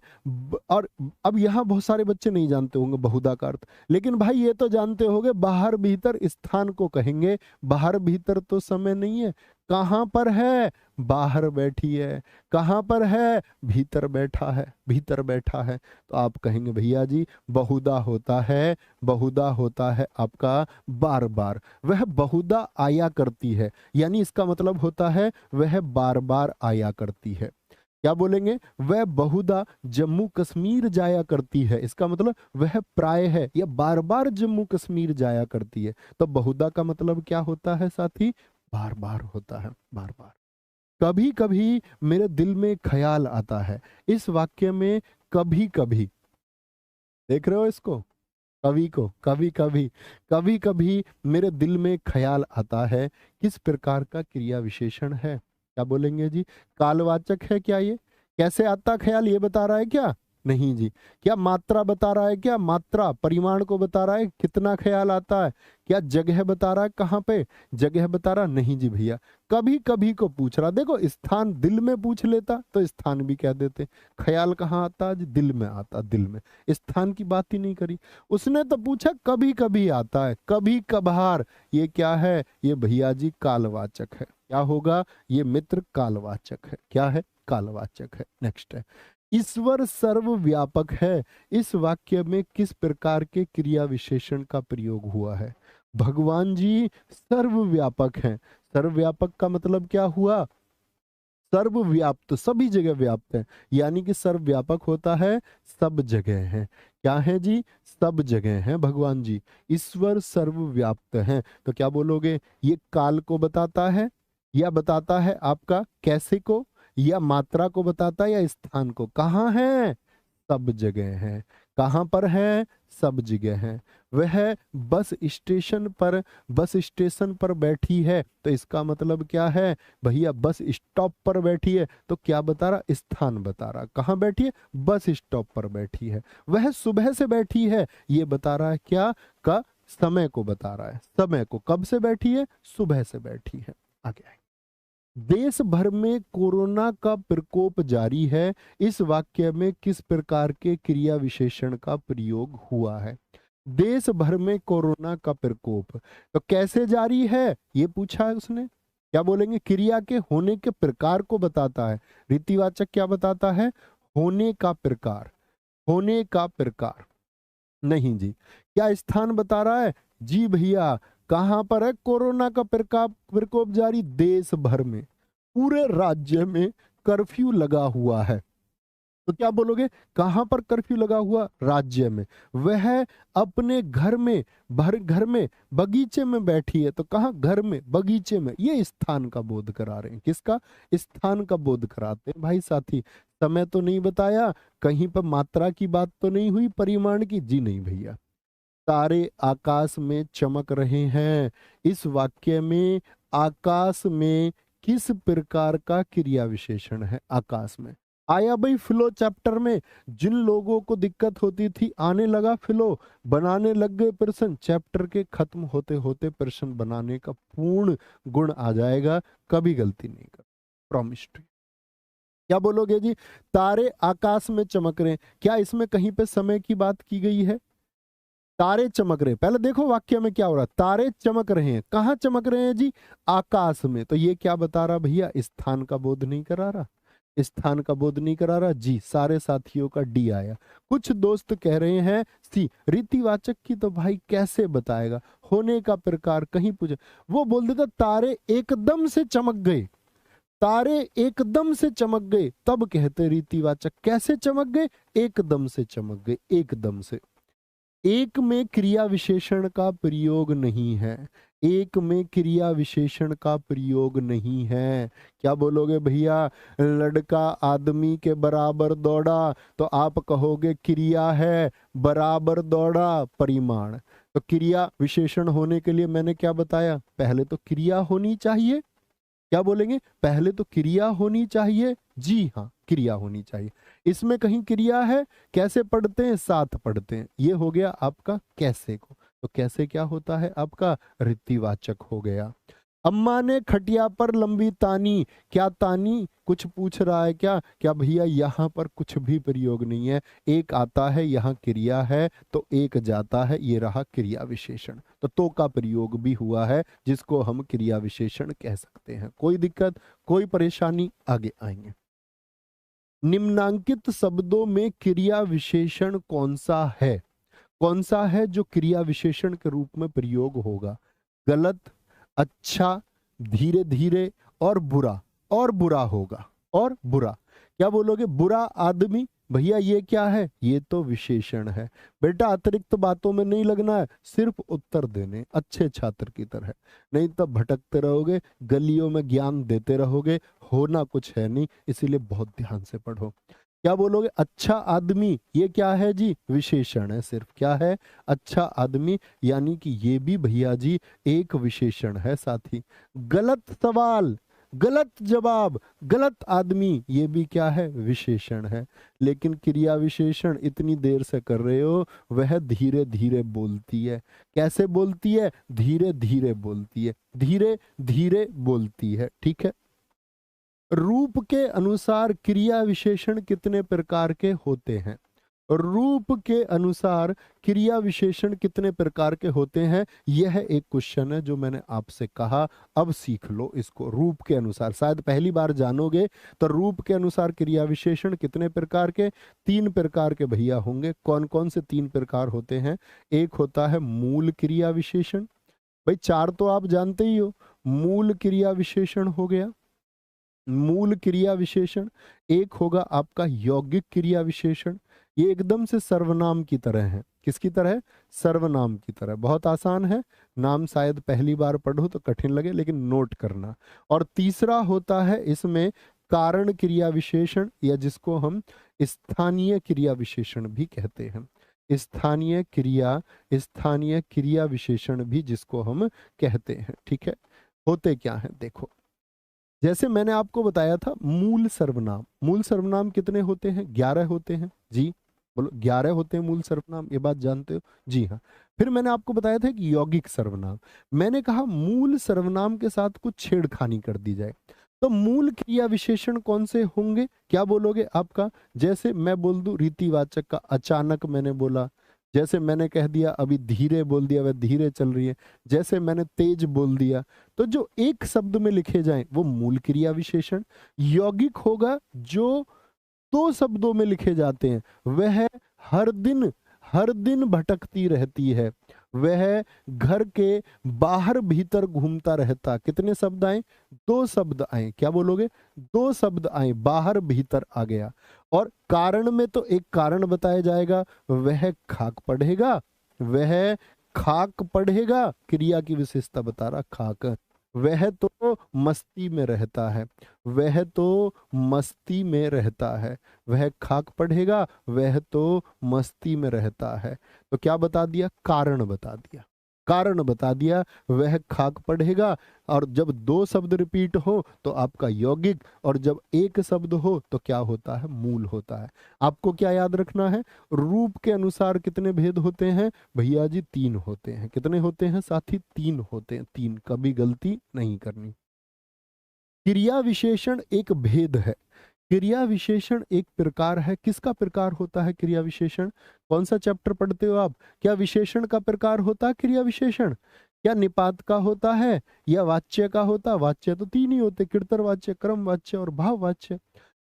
और अब यहाँ बहुत सारे बच्चे नहीं जानते होंगे बहुधा का अर्थ, लेकिन भाई ये तो जानते होंगे बाहर भीतर स्थान को कहेंगे। बाहर भीतर तो समय नहीं है। कहाँ पर है? बाहर बैठी है। कहाँ पर है? भीतर बैठा है, भीतर बैठा है। तो आप कहेंगे भैया जी बहुधा होता है, बहुधा होता है आपका बार बार। वह बहुधा आया करती है, यानी इसका मतलब होता है वह बार बार आया करती है। क्या बोलेंगे? वह बहुधा जम्मू कश्मीर जाया करती है, इसका मतलब वह प्राय है या बार बार जम्मू कश्मीर जाया करती है। तो बहुधा का मतलब क्या होता है साथी? बार बार होता है, बार बार। कभी कभी मेरे दिल में ख्याल आता है। इस वाक्य में कभी कभी, देख रहे हो इसको? कवि को कभी कभी, कभी कभी मेरे दिल में ख्याल आता है, किस प्रकार का क्रिया विशेषण है? क्या बोलेंगे जी? कालवाचक है क्या ये? कैसे आता ख्याल ये बता रहा है क्या? नहीं जी। क्या मात्रा बता रहा है क्या? मात्रा परिमाण को बता रहा है कितना ख्याल आता है? क्या जगह बता रहा है कहाँ पे? जगह बता रहा नहीं जी भैया। कभी कभी को पूछ रहा। देखो स्थान दिल में पूछ लेता तो स्थान भी कह देते। ख्याल कहाँ आता जी? दिल में आता, दिल में। स्थान की बात ही नहीं करी। उसने तो पूछा कभी कभी आता है, कभी कभार। ये क्या है? ये भैया जी कालवाचक है। क्या होगा? ये मित्र कालवाचक है। क्या है? कालवाचक है। नेक्स्ट है, ईश्वर सर्वव्यापक है। इस वाक्य में किस प्रकार के क्रिया विशेषण का प्रयोग हुआ है? भगवान जी सर्वव्यापक हैं। सर्वव्यापक का मतलब क्या हुआ? सर्वव्याप्त, सभी जगह व्याप्त है, यानी कि सर्वव्यापक होता है, सब जगह है। क्या है जी? सब जगह है भगवान जी। ईश्वर सर्वव्याप्त है। तो क्या बोलोगे? ये काल को बताता है, या बताता है आपका कैसे को, या मात्रा को बताता है, या स्थान को? कहाँ है? सब जगह है। कहाँ पर है? सब जगह है। वह बस स्टेशन पर बैठी है, तो इसका मतलब क्या है भैया? बस स्टॉप पर बैठी है, तो क्या बता रहा? स्थान बता रहा। कहाँ बैठी है? बस स्टॉप पर बैठी है। वह सुबह से बैठी है, ये बता रहा है क्या? का समय को बता रहा है। समय को, कब से बैठी है? सुबह से बैठी है। आगे आगे। देश भर में कोरोना का प्रकोप जारी है, इस वाक्य में किस प्रकार के क्रिया विशेषण का प्रयोग हुआ है? देश भर में कोरोना का प्रकोप, तो कैसे जारी है ये पूछा है उसने। क्या बोलेंगे? क्रिया के होने के प्रकार को बताता है। रीतिवाचक क्या बताता है? होने का प्रकार। होने का प्रकार नहीं जी। क्या स्थान बता रहा है? जी भैया। कहां पर है कोरोना का प्रकोप प्रकोप जारी? देश भर में, पूरे राज्य में कर्फ्यू लगा हुआ है। तो क्या बोलोगे? कहां पर कर्फ्यू लगा हुआ? राज्य में। वह अपने घर में, घर में बगीचे में बैठी है, तो कहां? घर में, बगीचे में। ये स्थान का बोध करा रहे हैं। किसका? स्थान का बोध कराते हैं भाई साथी। समय तो नहीं बताया, कहीं पर मात्रा की बात तो नहीं हुई, परिमाण की? जी नहीं भैया। तारे आकाश में चमक रहे हैं, इस वाक्य में आकाश में किस प्रकार का क्रिया विशेषण है? आकाश में आया भाई। फ्लो चैप्टर में जिन लोगों को दिक्कत होती थी, आने लगा फ्लो, बनाने लग गए प्रश्न। चैप्टर के खत्म होते होते प्रश्न बनाने का पूर्ण गुण आ जाएगा, कभी गलती नहीं कर, प्रॉमिस टू। क्या बोलोगे जी? तारे आकाश में चमक रहे हैं, क्या इसमें कहीं पे समय की बात की गई है? तारे चमक रहे, पहले देखो वाक्य में क्या हो रहा है। तारे चमक रहे हैं, कहां चमक रहे हैं जी? आकाश में। तो ये क्या बता रहा भैया? स्थान का बोध नहीं करा रहा। स्थान का बोध नहीं करा रहा जी। सारे साथियों का डी आया। कुछ दोस्त कह रहे हैं सी। रीतिवाचक की तो भाई कैसे बताएगा? होने का प्रकार कहीं पूछे, वो बोल देता तारे एकदम से चमक गए। तारे एकदम से चमक गए, तब कहते रीतिवाचक। कैसे चमक गए? एकदम से चमक गए, एकदम से। एक में क्रिया विशेषण का प्रयोग नहीं है। एक में क्रिया विशेषण का प्रयोग नहीं है। क्या बोलोगे भैया? लड़का आदमी के बराबर दौड़ा, तो आप कहोगे क्रिया है, बराबर दौड़ा परिमाण। तो क्रिया विशेषण होने के लिए मैंने क्या बताया? पहले तो क्रिया होनी चाहिए। क्या बोलेंगे? पहले तो क्रिया होनी चाहिए। जी हाँ, क्रिया होनी चाहिए। इसमें कहीं क्रिया है? कैसे पढ़ते हैं? साथ पढ़ते हैं। ये हो गया आपका कैसे को। तो कैसे क्या होता है आपका? रीतिवाचक हो गया। अम्मा ने खटिया पर लंबी तानी। क्या तानी? कुछ पूछ रहा है क्या? क्या भैया यहाँ पर कुछ भी प्रयोग नहीं है। एक आता है, यहाँ क्रिया है, तो एक जाता है, ये रहा क्रिया विशेषण। तो का प्रयोग भी हुआ है, जिसको हम क्रिया विशेषण कह सकते हैं। कोई दिक्कत, कोई परेशानी? आगे आएंगे। निम्नांकित शब्दों में क्रिया विशेषण कौन सा है? कौन सा है जो क्रिया विशेषण के रूप में प्रयोग होगा? गलत, अच्छा, धीरे धीरे, और बुरा। और बुरा होगा, और बुरा। क्या बोलोगे? बुरा आदमी। भैया ये क्या है? ये तो विशेषण है। बेटा अतिरिक्त बातों में नहीं लगना है, सिर्फ उत्तर देने, अच्छे छात्र की तरह। नहीं तो भटकते रहोगे, गलियों में ज्ञान देते रहोगे, होना कुछ है नहीं। इसीलिए बहुत ध्यान से पढ़ो। क्या बोलोगे? अच्छा आदमी, ये क्या है जी? विशेषण है सिर्फ। क्या है? अच्छा आदमी, यानी कि ये भी भैया जी एक विशेषण है साथी। गलत सवाल, गलत जवाब, गलत आदमी, ये भी क्या है? विशेषण है। लेकिन क्रिया विशेषण इतनी देर से कर रहे हो, वह धीरे धीरे बोलती है। कैसे बोलती है? धीरे धीरे बोलती है, धीरे धीरे बोलती है। ठीक है। रूप के अनुसार क्रिया विशेषण कितने प्रकार के होते हैं? रूप के अनुसार क्रिया विशेषण कितने प्रकार के होते हैं? यह एक क्वेश्चन है जो मैंने आपसे कहा, अब सीख लो इसको। रूप के अनुसार शायद पहली बार जानोगे। तो रूप के अनुसार क्रिया विशेषण कितने प्रकार के? 3 प्रकार के भैया होंगे। कौन कौन से 3 प्रकार होते हैं? एक होता है मूल क्रिया विशेषण। भाई 4 तो आप जानते ही हो। मूल क्रिया विशेषण हो गया, मूल क्रिया विशेषण, एक होगा आपका यौगिक क्रिया विशेषण। ये एकदम से सर्वनाम की तरह है। किसकी तरह? सर्वनाम की तरह। बहुत आसान है, नाम शायद पहली बार पढ़ो तो कठिन लगे, लेकिन नोट करना। और तीसरा होता है इसमें कारण क्रिया विशेषण, या जिसको हम स्थानीय क्रिया विशेषण भी कहते हैं। स्थानीय क्रिया विशेषण भी जिसको हम कहते हैं। ठीक है, होते क्या है देखो। जैसे मैंने आपको बताया था मूल सर्वनाम, मूल सर्वनाम कितने होते हैं? 11 होते हैं जी। बोलो, 11 होते हैं मूल सर्वनाम, ये बात जानते हो? जी हाँ। फिर मैंने आपको बताया था कि यौगिक सर्वनाम। मैंने कहा मूल सर्वनाम के साथ कुछ छेड़खानी कर दी जाए तो मूल क्रिया विशेषण कौन से होंगे? क्या बोलोगे आपका? जैसे मैं बोल दूं रीतिवाचक का अचानक मैंने बोला, जैसे मैंने कह दिया अभी धीरे बोल दिया, वह धीरे चल रही है, जैसे मैंने तेज बोल दिया। तो जो एक शब्द में लिखे जाएं वो मूल क्रिया विशेषण। यौगिक होगा जो 2 शब्दों में लिखे जाते हैं, वह हर दिन भटकती रहती है, वह घर के बाहर भीतर घूमता रहता। कितने शब्द आए? 2 शब्द आए। क्या बोलोगे? 2 शब्द आए, बाहर भीतर आ गया। और कारण में तो एक कारण बताया जाएगा, वह खाक पढ़ेगा, वह खाक पढ़ेगा, क्रिया की विशेषता बता रहा खाक। वह तो मस्ती में रहता है, वह तो मस्ती में रहता है, वह खाक पढ़ेगा, वह तो मस्ती में रहता है। तो क्या बता दिया? कारण बता दिया, कारण बता दिया, वह खाक पढ़ेगा। और जब 2 शब्द रिपीट हो तो आपका यौगिक, और जब एक शब्द हो तो क्या होता है? मूल होता है। आपको क्या याद रखना है? रूप के अनुसार कितने भेद होते हैं भैया जी? 3 होते हैं। कितने होते हैं साथी? 3 होते हैं, 3। कभी गलती नहीं करनी। क्रिया विशेषण एक भेद है, क्रिया विशेषण एक प्रकार है। किसका प्रकार होता है क्रिया विशेषण? कौन सा चैप्टर पढ़ते हो आप? क्या विशेषण का प्रकार होता है क्रिया विशेषण? क्या निपात का होता है या वाच्य का होता? वाच्य तो 3 ही होते, कीर्तर वाच्य, क्रम वाच्य और भाव वाच्य।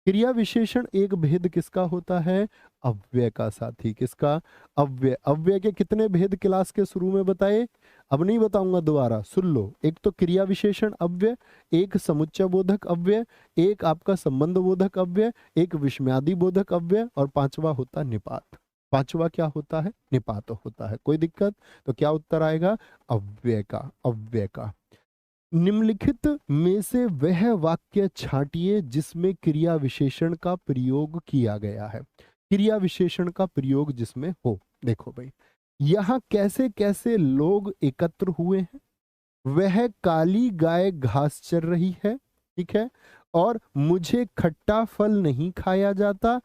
क्रिया विशेषण एक भेद किसका होता है? अव्यय का साथी। किसका? अव्यय। अव्यय के कितने भेद क्लास के शुरू में बताए? अब नहीं बताऊंगा, दोबारा सुन लो। एक तो क्रिया विशेषण अव्यय, एक समुच्चय बोधक अव्यय, एक आपका संबंध बोधक अव्यय, एक विस्मयादि बोधक अव्यय, और 5वां होता निपात। 5वां क्या होता है? निपात होता है। कोई दिक्कत? तो क्या उत्तर आएगा? अव्यय का, अव्यय का। निम्नलिखित में से वह वाक्य छांटिए जिसमें क्रिया विशेषण का प्रयोग किया गया है। क्रिया विशेषण का प्रयोग जिसमें हो। देखो भाई, यहाँ कैसे कैसे लोग एकत्र हुए हैं। वह काली गाय घास चर रही है, ठीक है, और मुझे खट्टा फल नहीं खाया जाता।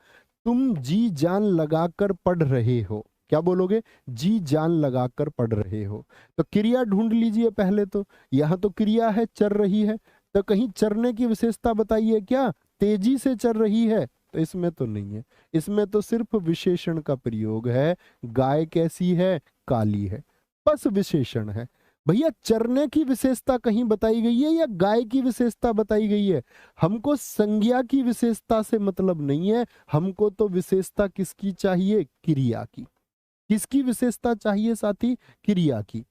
तुम जी जान लगाकर पढ़ रहे हो। क्या बोलोगे? जी जान लगाकर पढ़ रहे हो। तो क्रिया ढूंढ लीजिए पहले तो। यहां तो क्रिया है, चर रही है, तो कहीं चरने की विशेषता बताइए क्या? तेजी से चर रही है, तो इसमें तो नहीं है। इसमें तो सिर्फ विशेषण का प्रयोग है। गाय कैसी है? काली है, बस विशेषण है। भैया चरने की विशेषता कहीं बताई गई है या गाय की विशेषता बताई गई है? हमको संज्ञा की विशेषता से मतलब नहीं है, हमको तो विशेषता किसकी चाहिए? क्रिया की। किसकी विशेषता चाहिए साथी? क्रिया की।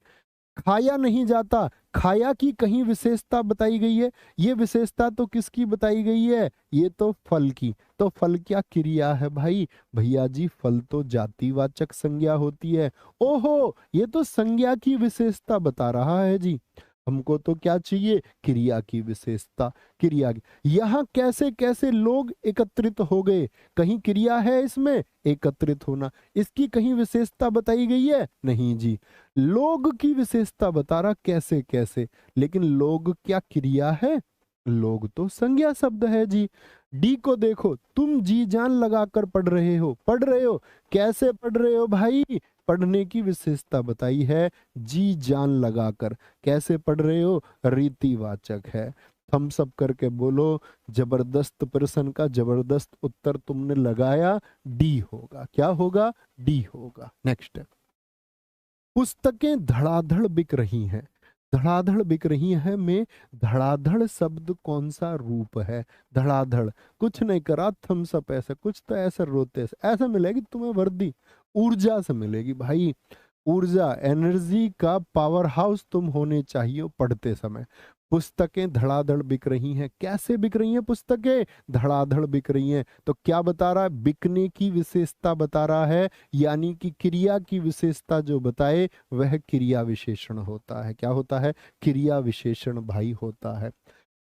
खाया नहीं जाता, खाया की कहीं विशेषता बताई गई है? ये विशेषता तो किसकी बताई गई है? ये तो फल की। तो फल क्या क्रिया है भाई? भैया जी फल तो जातिवाचक संज्ञा होती है। ओहो, ये तो संज्ञा की विशेषता बता रहा है जी। हमको तो क्या चाहिए? क्रिया की विशेषता। क्रिया की। यहाँ कैसे कैसे लोग एकत्रित हो गए? कहीं क्रिया है इसमें एकत्रित होना, इसकी कहीं विशेषता बताई गई है? नहीं जी। लोग की विशेषता बता रहा कैसे कैसे, लेकिन लोग क्या क्रिया है? लोग तो संज्ञा शब्द है जी। डी को देखो, तुम जी जान लगाकर पढ़ रहे हो। पढ़ रहे हो, कैसे पढ़ रहे हो भाई? पढ़ने की विशेषता बताई है, जी जान लगाकर। कैसे पढ़ रहे हो? रीतिवाचक है। थम्स अप करके बोलो, जबरदस्त प्रश्न का जबरदस्त उत्तर तुमने लगाया। डी होगा। क्या होगा? डी होगा। नेक्स्ट, पुस्तकें धड़ाधड़ बिक रही हैं। धड़ाधड़ बिक रही है में धड़ाधड़ शब्द कौन सा रूप है? धड़ाधड़ कुछ नहीं करा, थम्स अप ऐसा कुछ, तो ऐसा रोते से ऐसा मिलेगी तुम्हें वर्दी, ऊर्जा से मिलेगी भाई। ऊर्जा, एनर्जी का पावर हाउस तुम होने चाहिए पढ़ते समय। पुस्तकें धड़ाधड़ बिक रही हैं। कैसे बिक रही हैं पुस्तकें? धड़ाधड़ बिक रही हैं। तो क्या बता रहा है? बिकने की विशेषता बता रहा है, यानी कि क्रिया की विशेषता जो बताए वह क्रिया विशेषण होता है। क्या होता है? क्रिया विशेषण भाई होता है।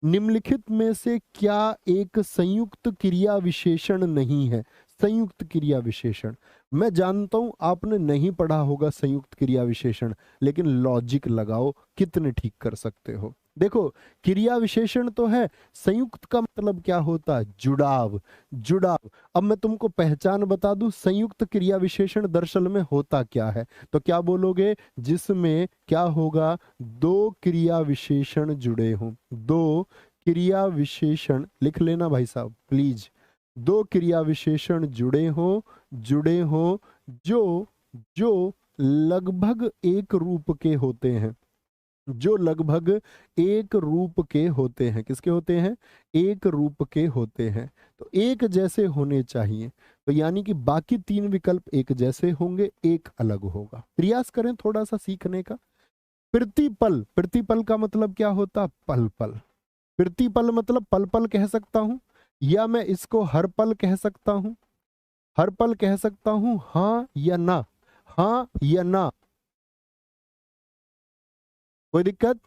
निम्नलिखित में से क्या एक संयुक्त क्रिया विशेषण नहीं है? संयुक्त क्रिया विशेषण, मैं जानता हूं आपने नहीं पढ़ा होगा संयुक्त क्रिया विशेषण, लेकिन लॉजिक लगाओ कितने ठीक कर सकते हो। देखो, क्रिया विशेषण तो है, संयुक्त का मतलब क्या होता है? जुड़ाव। जुड़ाव। अब मैं तुमको पहचान बता दूं, संयुक्त क्रिया विशेषण दरअसल में होता क्या है, तो क्या बोलोगे? जिसमें क्या होगा? दो क्रिया विशेषण जुड़े हों। दो क्रिया विशेषण लिख लेना भाई साहब प्लीज। दो क्रिया विशेषण जुड़े हो जो जो लगभग एक रूप के होते हैं। जो लगभग एक रूप के होते हैं। किसके होते हैं? एक रूप के होते हैं। तो एक जैसे होने चाहिए, तो यानी कि बाकी तीन विकल्प एक जैसे होंगे, एक अलग होगा। प्रयास करें थोड़ा सा सीखने का। प्रतिपल, प्रतिपल का मतलब क्या होता? पल पल। प्रतिपल मतलब पल पल कह सकता हूं, या मैं इसको हर पल कह सकता हूं। हर पल कह सकता हूं, हाँ या ना? हाँ या ना? कोई दिक्कत?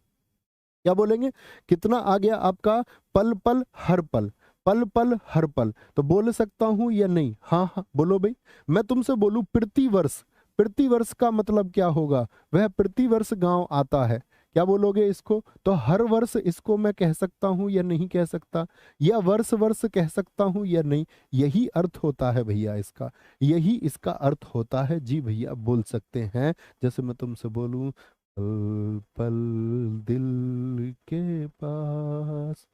क्या बोलेंगे? कितना आ गया आपका? पल पल हर पल। पल पल हर पल, तो बोल सकता हूं या नहीं? हाँ हाँ बोलो भाई। मैं तुमसे बोलूं प्रतिवर्ष, प्रतिवर्ष का मतलब क्या होगा? वह प्रतिवर्ष गांव आता है। क्या बोलोगे इसको? तो हर वर्ष इसको मैं कह सकता हूं या नहीं कह सकता? या वर्ष वर्ष कह सकता हूं या नहीं? यही अर्थ होता है भैया इसका, यही इसका अर्थ होता है। जी भैया बोल सकते हैं। जैसे मैं तुमसे बोलूं, पल पल दिल के पास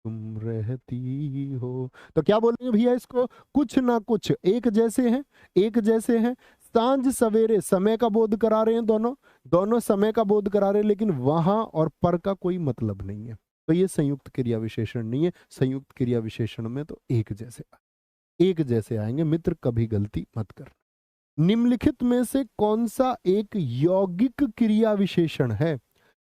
तुम रहती हो, तो क्या बोलेंगे भैया इसको? कुछ ना कुछ एक जैसे हैं, एक जैसे हैं। सांझ सवेरे समय का बोध करा रहे हैं, दोनों दोनों समय का बोध करा रहे हैं, लेकिन वहां और पर का कोई मतलब नहीं है। तो ये संयुक्त क्रिया विशेषण नहीं है। संयुक्त क्रिया विशेषण में तो एक जैसे, एक जैसे आएंगे। मित्र कभी गलती मत कर। निम्नलिखित में से कौन सा एक यौगिक क्रिया विशेषण है?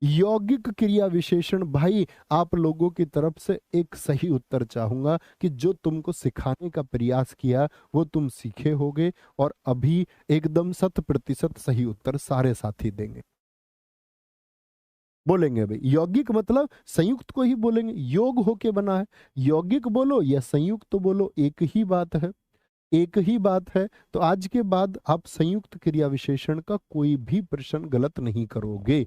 यौगिक क्रिया विशेषण भाई, आप लोगों की तरफ से एक सही उत्तर चाहूंगा कि जो तुमको सिखाने का प्रयास किया वो तुम सीखे होगे, और अभी एकदम 100% सही उत्तर सारे साथी देंगे। बोलेंगे भाई यौगिक मतलब संयुक्त को ही बोलेंगे, योग होके बना है। यौगिक बोलो या संयुक्त तो बोलो, एक ही बात है, एक ही बात है। तो आज के बाद आप संयुक्त क्रिया विशेषण का कोई भी प्रश्न गलत नहीं करोगे।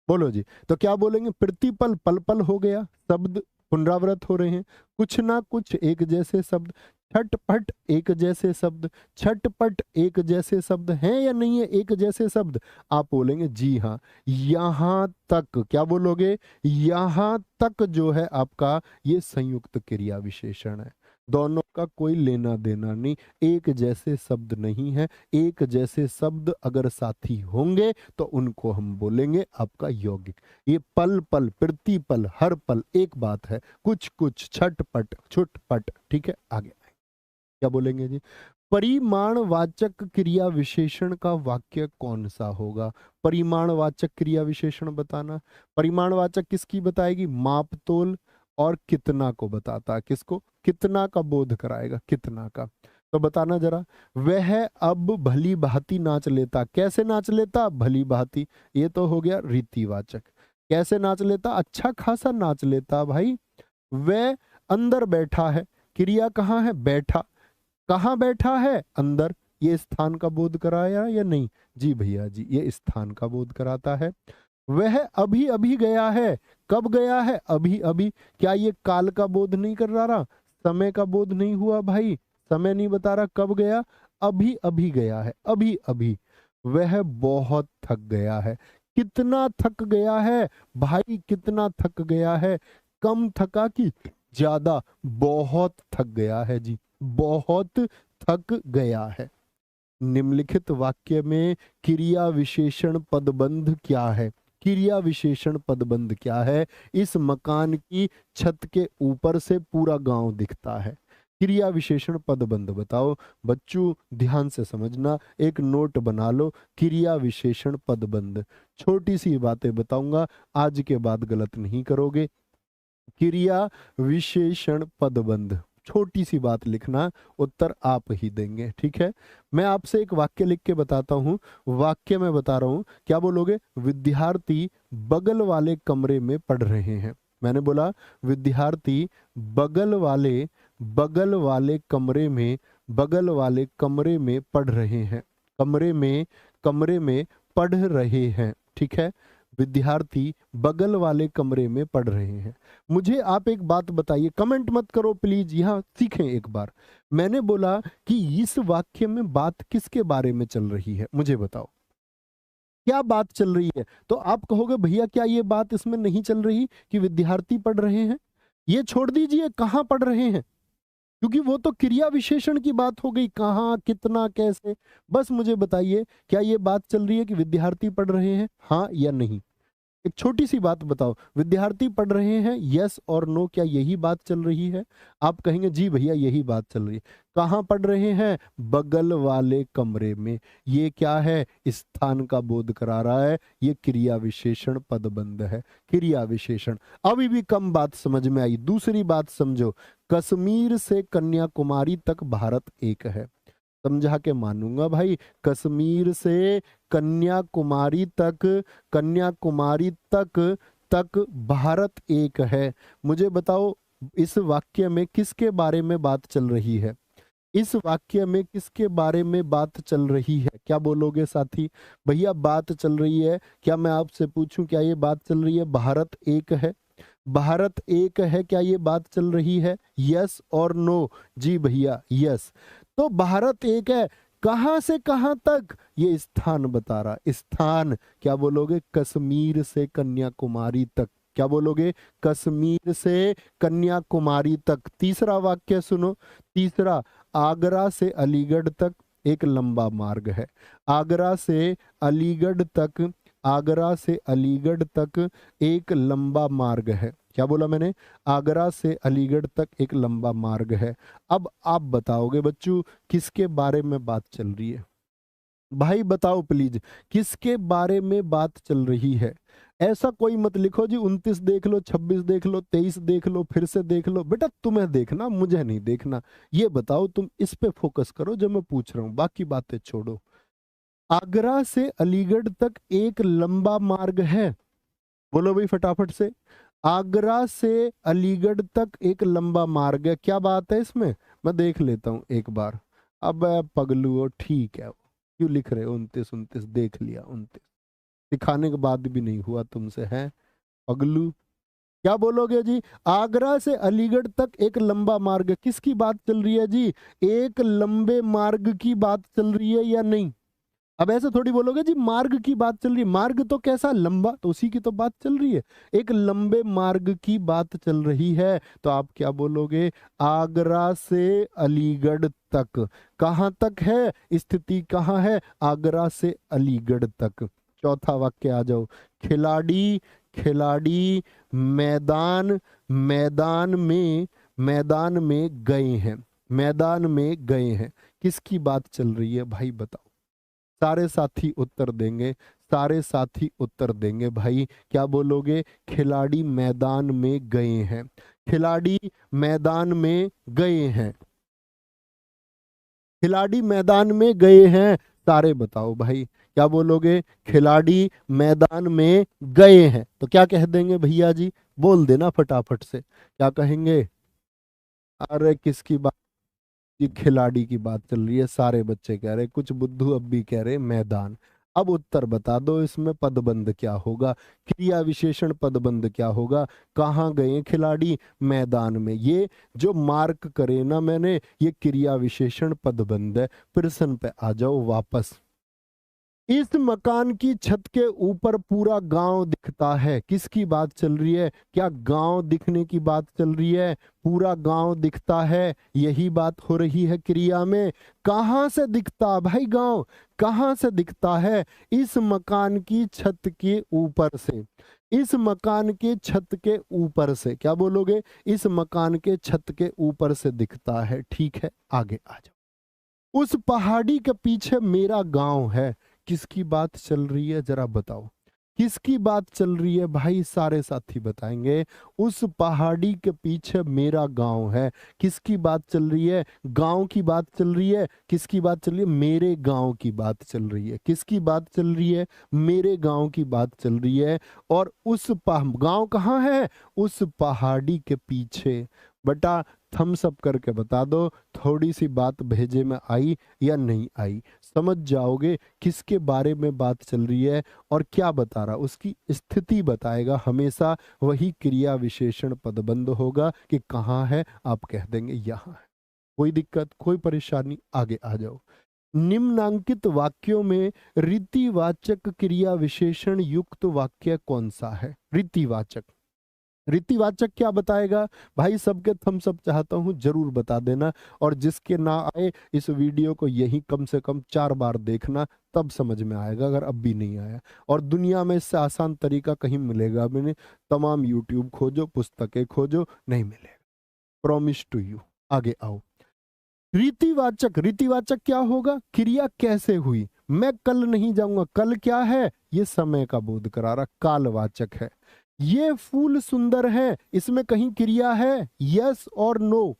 बोलो जी। तो क्या बोलेंगे? प्रतिपल, पल पल हो गया, शब्द पुनरावृत हो रहे हैं। कुछ ना कुछ एक जैसे शब्द। छटपट एक जैसे शब्द। छटपट एक जैसे शब्द हैं या नहीं है एक जैसे शब्द? आप बोलेंगे जी हाँ। यहां तक, क्या बोलोगे? यहां तक जो है आपका ये संयुक्त क्रिया विशेषण है। दोनों का कोई लेना देना नहीं, एक जैसे शब्द नहीं है। एक जैसे शब्द अगर साथी होंगे तो उनको हम बोलेंगे आपका यौगिक। ये पल पल, प्रतिपल, हर पल एक बात है। कुछ कुछ, छटपट, छुटपट, ठीक है। आगे क्या बोलेंगे जी? परिमाणवाचक क्रिया विशेषण का वाक्य कौन सा होगा? परिमाणवाचक क्रिया विशेषण बताना। परिमाणवाचक किसकी बताएगी? माप तोल और कितना को बताता है। किसको? कितना का बोध कराएगा, कितना का। तो बताना जरा। वह अब भली भांति नाच लेता। कैसे नाच लेता? भली भांति। ये तो हो गया रीतिवाचक। कैसे नाच लेता? अच्छा खासा नाच लेता भाई। वह अंदर बैठा है। क्रिया कहाँ है? बैठा। कहाँ बैठा है? अंदर। ये स्थान का बोध कराया या नहीं? जी भैया जी, ये स्थान का बोध कराता है। वह अभी अभी गया है। कब गया है? अभी अभी। क्या ये काल का बोध नहीं कर रहा? समय का बोध नहीं हुआ भाई? समय नहीं बता रहा कब गया? अभी अभी गया है, अभी अभी। वह बहुत थक गया है। कितना थक गया है भाई? कितना थक गया है? कम थका कि ज्यादा? बहुत थक गया है जी, बहुत थक गया है। निम्नलिखित वाक्य में क्रिया विशेषण पदबंध क्या है? क्रिया विशेषण पदबंध क्या है? इस मकान की छत के ऊपर से पूरा गांव दिखता है। क्रिया विशेषण पदबंध बताओ। बच्चों ध्यान से समझना, एक नोट बना लो, क्रिया विशेषण पदबंध। छोटी सी बातें बताऊंगा, आज के बाद गलत नहीं करोगे। क्रिया विशेषण पदबंध, छोटी सी बात लिखना, उत्तर आप ही देंगे, ठीक है। मैं आपसे एक वाक्य लिख के बताता हूं, वाक्य में बता रहा हूं, क्या बोलोगे? विद्यार्थी बगल वाले कमरे में पढ़ रहे हैं। मैंने बोला विद्यार्थी बगल वाले कमरे में पढ़ रहे हैं। कमरे में पढ़ रहे हैं, ठीक है। विद्यार्थी बगल वाले कमरे में पढ़ रहे हैं। मुझे आप एक बात बताइए, कमेंट मत करो प्लीज, यहां सीखें एक बार। मैंने बोला कि इस वाक्य में बात किसके बारे में चल रही है, मुझे बताओ क्या बात चल रही है। तो आप कहोगे भैया क्या ये बात इसमें नहीं चल रही कि विद्यार्थी पढ़ रहे हैं? ये छोड़ दीजिए कहां पढ़ रहे हैं, क्योंकि वो तो क्रिया विशेषण की बात हो गई, कहां, कितना, कैसे। बस मुझे बताइए क्या ये बात चल रही है कि विद्यार्थी पढ़ रहे हैं, हाँ या नहीं। एक छोटी सी बात बताओ, विद्यार्थी पढ़ रहे हैं, यस और नो, क्या यही बात चल रही है? आप कहेंगे जी भैया यही बात चल रही है। कहां पढ़ रहे हैं? बगल वाले कमरे में। ये क्या है? स्थान का बोध करा रहा है, ये क्रिया विशेषण पदबंध है, क्रिया विशेषण। अभी भी कम बात समझ में आई, दूसरी बात समझो। कश्मीर से कन्याकुमारी तक भारत एक है। समझा के मानूंगा भाई। कश्मीर से कन्याकुमारी तक भारत एक है। मुझे बताओ इस वाक्य में किसके बारे में बात चल रही है? इस वाक्य में किसके बारे में बात चल रही है? क्या बोलोगे साथी? भैया बात चल रही है, क्या मैं आपसे पूछूं क्या ये बात चल रही है भारत एक है? भारत एक है, क्या ये बात चल रही है? यस और नो? जी भैया यस। तो भारत एक है, कहां से कहां तक? ये स्थान बता रहा, स्थान। क्या बोलोगे? कश्मीर से कन्याकुमारी तक। क्या बोलोगे? कश्मीर से कन्याकुमारी तक। तीसरा वाक्य सुनो, तीसरा, आगरा से अलीगढ़ तक एक लंबा मार्ग है। आगरा से अलीगढ़ तक एक लंबा मार्ग है। क्या बोला मैंने? आगरा से अलीगढ़ तक एक लंबा मार्ग है। अब आप बताओगे बच्चों किसके बारे में बात चल रही है? भाई बताओ प्लीज, किसके बारे में बात चल रही है? ऐसा कोई मत लिखो जी 29 देख लो, 26 देख लो, 23 देख लो, फिर से देख लो। बेटा तुम्हें देखना, मुझे नहीं देखना। ये बताओ, तुम इस पे फोकस करो जो मैं पूछ रहा हूं, बाकी बातें छोड़ो। आगरा से अलीगढ़ तक एक लंबा मार्ग है। बोलो भाई फटाफट से। आगरा से अलीगढ़ तक एक लंबा मार्ग है, क्या बात है इसमें? मैं देख लेता हूं एक बार। अब पगलू हो, ठीक है, क्यों लिख रहे हो 29 देख लिया 29, सिखाने के बाद भी नहीं हुआ तुमसे, है पगलू? क्या बोलोगे जी? आगरा से अलीगढ़ तक एक लंबा मार्ग, किसकी बात चल रही है जी? एक लंबे मार्ग की बात चल रही है या नहीं? अब ऐसे थोड़ी बोलोगे जी मार्ग की बात चल रही है, मार्ग तो कैसा लंबा, तो उसी की तो बात चल रही है। एक लंबे मार्ग की बात चल रही है, तो आप क्या बोलोगे? आगरा से अलीगढ़ तक। कहां तक है? स्थिति कहां है? आगरा से अलीगढ़ तक। चौथा वाक्य आ जाओ। खिलाड़ी खिलाड़ी मैदान में गए हैं। मैदान में गए हैं, किसकी बात चल रही है भाई बताओ? सारे साथी उत्तर देंगे, सारे साथी उत्तर देंगे भाई। क्या बोलोगे? खिलाड़ी मैदान में गए हैं। खिलाड़ी मैदान में गए हैं। खिलाड़ी मैदान में गए हैं, सारे बताओ भाई। क्या बोलोगे? खिलाड़ी मैदान में गए हैं। तो क्या कह देंगे भैया जी? बोल देना फटाफट से, क्या कहेंगे? अरे किसकी बात? ये खिलाड़ी की बात चल रही है, सारे बच्चे कह रहे, कुछ बुद्धू अब भी कह रहे मैदान। अब उत्तर बता दो, इसमें पदबंध क्या होगा? क्रिया विशेषण पदबंध क्या होगा? कहाँ गए खिलाड़ी? मैदान में। ये जो मार्क करे ना मैंने, ये क्रिया विशेषण पदबंध है। प्रश्न पे आ जाओ वापस। इस मकान की छत के ऊपर पूरा गांव दिखता है, किसकी बात चल रही है? क्या गांव दिखने की बात चल रही है? पूरा गांव दिखता है, यही बात हो रही है क्रिया में। कहां से दिखता भाई गांव? कहां से दिखता है? इस मकान की छत के ऊपर से। इस मकान के छत के ऊपर से, क्या बोलोगे? इस मकान के छत के ऊपर से दिखता है। ठीक है, आगे आ जाओ। उस पहाड़ी के पीछे मेरा गांव है। किसकी बात चल रही है जरा बताओ, किसकी बात चल रही है भाई? सारे साथी बताएंगे। उस पहाड़ी के पीछे मेरा गांव है। किसकी बात चल रही है? गांव की बात चल रही है। किसकी बात चल रही है? मेरे गांव की बात चल रही है। किसकी बात चल रही है? मेरे गांव की बात चल रही है। और उस गांव कहाँ है? उस पहाड़ी के पीछे। बेटा थम्स अप करके बता दो, थोड़ी सी बात भेजे में आई या नहीं आई। समझ जाओगे किसके बारे में बात चल रही है और क्या बता रहा, उसकी स्थिति बताएगा। हमेशा वही क्रिया विशेषण पदबंध होगा कि कहाँ है, आप कह देंगे यहाँ है। कोई दिक्कत, कोई परेशानी? आगे आ जाओ। निम्नांकित वाक्यों में रीतिवाचक क्रिया विशेषण युक्त वाक्य कौन सा है? रीतिवाचक, रीतिवाचक क्या बताएगा भाई? सबके थम्स अप चाहता हूं, जरूर बता देना। और जिसके ना आए इस वीडियो को यही कम से कम 4 बार देखना, तब समझ में आएगा, अगर अब भी नहीं आया। और दुनिया में इससे आसान तरीका कहीं मिलेगा भी नहीं। तमाम यूट्यूब खोजो, पुस्तकें खोजो, नहीं मिलेगा। Promise to you. आगे आओ। रीतिवाचक, रीतिवाचक क्या होगा? क्रिया कैसे हुई। मैं कल नहीं जाऊंगा, कल क्या है? ये समय का बोध करा रहा, कालवाचक है। ये फूल सुंदर है, इसमें कहीं क्रिया है? यस और नो?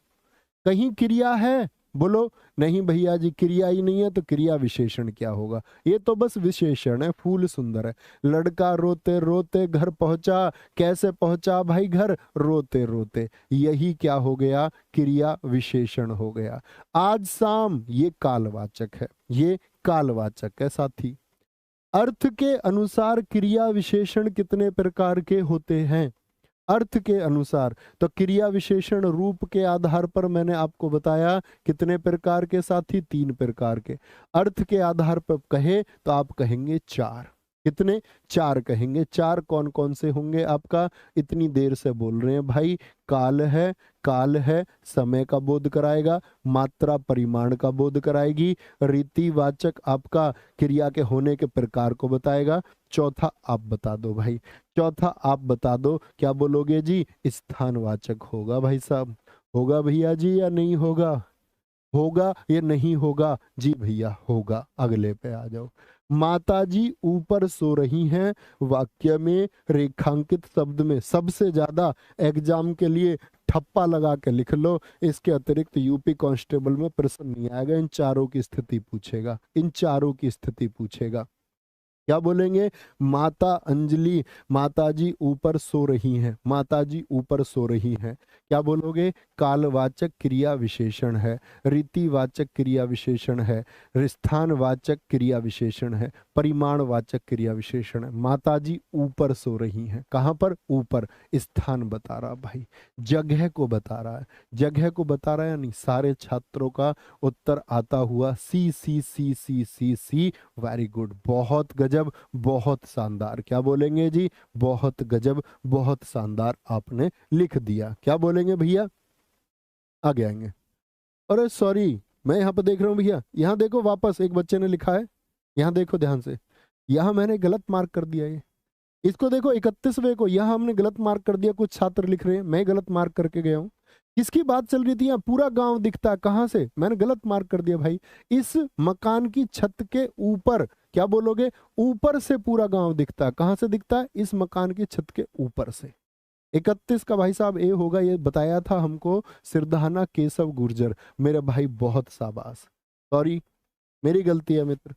कहीं क्रिया है? बोलो। नहीं भैया जी, क्रिया ही नहीं है, तो क्रिया विशेषण क्या होगा? ये तो बस विशेषण है। फूल सुंदर है, लड़का रोते रोते घर पहुंचा। कैसे पहुंचा भाई घर? रोते रोते। यही क्या हो गया? क्रिया विशेषण हो गया। आज शाम, ये कालवाचक है, ये कालवाचक है साथी। अर्थ के अनुसार क्रिया विशेषण कितने प्रकार के होते हैं? अर्थ के अनुसार, तो क्रिया विशेषण रूप के आधार पर मैंने आपको बताया कितने प्रकार के साथी? 3 प्रकार के। अर्थ के आधार पर कहे तो आप कहेंगे 4। कितने? 4 कहेंगे। 4 कौन कौन से होंगे आपका? इतनी देर से बोल रहे हैं भाई। काल है, काल है समय का बोध कराएगा, मात्रा परिमाण का बोध कराएगी। रीतिवाचक आपका क्रिया के होने के प्रकार को बताएगा। चौथा आप बता दो भाई, चौथा आप बता दो, क्या बोलोगे जी? स्थानवाचक होगा भाई साहब। होगा भैया जी या नहीं होगा? होगा या नहीं होगा? जी भैया होगा। अगले पे आ जाओ। माता जी ऊपर सो रही हैं, वाक्य में रेखांकित शब्द में सबसे ज्यादा एग्जाम के लिए ठप्पा लगा के लिख लो। इसके अतिरिक्त यूपी कांस्टेबल में प्रश्न नहीं आएगा। इन चारों की स्थिति पूछेगा, इन चारों की स्थिति पूछेगा। क्या बोलेंगे? माता अंजलि, माता जी ऊपर सो रही हैं, माता जी ऊपर सो रही हैं। क्या बोलोगे? कालवाचक क्रिया विशेषण है, रीतिवाचक क्रिया विशेषण है, स्थानवाचक क्रिया विशेषण है, परिमाणवाचक क्रिया विशेषण है। माता जी ऊपर सो रही हैं, कहां पर? ऊपर। स्थान बता रहा भाई, जगह को बता रहा है, जगह को बता रहा है। यानी सारे छात्रों का उत्तर आता हुआ सी सी सी सी सी सी। वेरी गुड, बहुत गजब, बहुत शानदार। क्या बोलेंगे जी? बहुत गजब, बहुत शानदार आपने लिख दिया। क्या बोलेंगे भैया? आगे आएंगे। अरे सॉरी, मैं यहाँ पर देख रहा हूँ भैया, यहाँ देखो वापस एक बच्चे ने लिखा है, यहाँ देखो ध्यान से। यहाँ मैंने गलत मार्क कर दिया, ये इसको देखो 31वें को यहाँ हमने गलत मार्क कर दिया। कुछ छात्र लिख रहे हैं मैं गलत मार्क करके गया हूँ। किसकी बात चल रही थी? यहाँ पूरा गांव दिखता है, कहाँ से? मैंने गलत मार्क कर दिया भाई। इस मकान की छत के ऊपर, क्या बोलोगे? ऊपर से पूरा गांव दिखता है। कहाँ से दिखता है? इस मकान की छत के ऊपर से। 31 का भाई साहब ए होगा, ये बताया था हमको सिरधाना केशव गुर्जर। मेरे भाई बहुत शाबाश, सॉरी मेरी गलती है मित्र।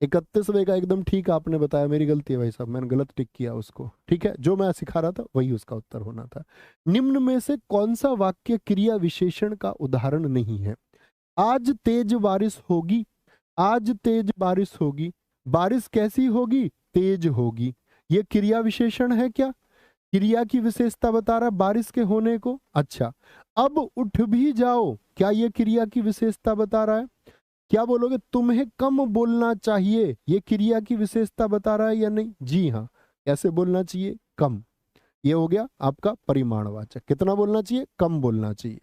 31वें का एकदम ठीक आपने बताया, मेरी गलती है भाई साहब, मैंने गलत टिक किया उसको। ठीक है, जो मैं सिखा रहा था वही उसका उत्तर होना था। निम्न में से कौन सा वाक्य क्रिया विशेषण का उदाहरण नहीं है? आज तेज बारिश होगी, आज तेज बारिश होगी। बारिश कैसी होगी? तेज होगी। ये क्रिया विशेषण है क्या? क्रिया की विशेषता बता रहा है बारिश के होने को। अच्छा, अब उठ भी जाओ, क्या ये क्रिया की विशेषता बता रहा है? क्या बोलोगे? तुम्हें कम बोलना चाहिए, ये क्रिया की विशेषता बता रहा है या नहीं? जी हाँ। कैसे बोलना चाहिए? कम। ये हो गया आपका परिमाणवाचक। कितना बोलना चाहिए? कम बोलना चाहिए।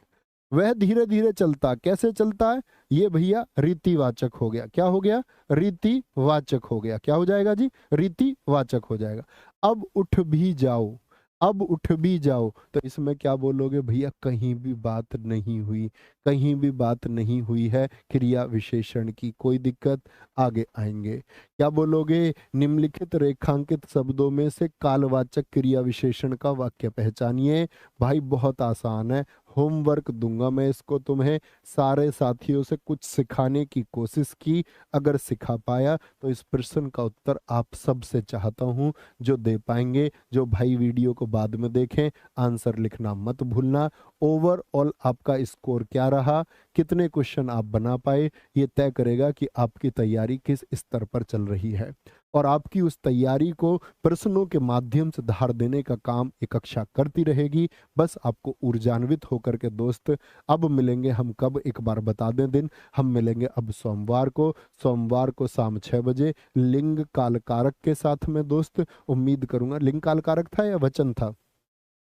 वह धीरे धीरे चलता, कैसे चलता है? ये भैया रीतिवाचक हो गया। क्या हो गया? रीतिवाचक हो गया। क्या हो जाएगा जी? रीतिवाचक हो जाएगा। अब उठ भी जाओ, अब उठ भी जाओ। तो इसमें क्या बोलोगे भैया? कहीं भी बात नहीं हुई, कहीं भी बात नहीं हुई है क्रिया विशेषण की। कोई दिक्कत? आगे आएंगे। क्या बोलोगे? निम्नलिखित रेखांकित शब्दों में से कालवाचक क्रिया विशेषण का वाक्य पहचानिए। भाई बहुत आसान है, होमवर्क दूंगा मैं इसको तुम्हें। सारे साथियों से कुछ सिखाने की कोशिश की, अगर सिखा पाया तो इस प्रश्न का उत्तर आप सबसे चाहता हूं जो दे पाएंगे। जो भाई वीडियो को बाद में देखें, आंसर लिखना मत भूलना। ओवरऑल आपका स्कोर क्या रहा, कितने क्वेश्चन आप बना पाए, ये तय करेगा कि आपकी तैयारी किस स्तर पर चल रही है। और आपकी उस तैयारी को प्रश्नों के माध्यम से धार देने का काम ये कक्षा करती रहेगी। बस आपको ऊर्जान्वित होकर के दोस्त, अब मिलेंगे हम कब, एक बार बता दें दिन। हम मिलेंगे अब सोमवार को, सोमवार को शाम 6 बजे लिंग काल कारक के साथ में दोस्त। उम्मीद करूंगा लिंग काल कारक था या वचन था।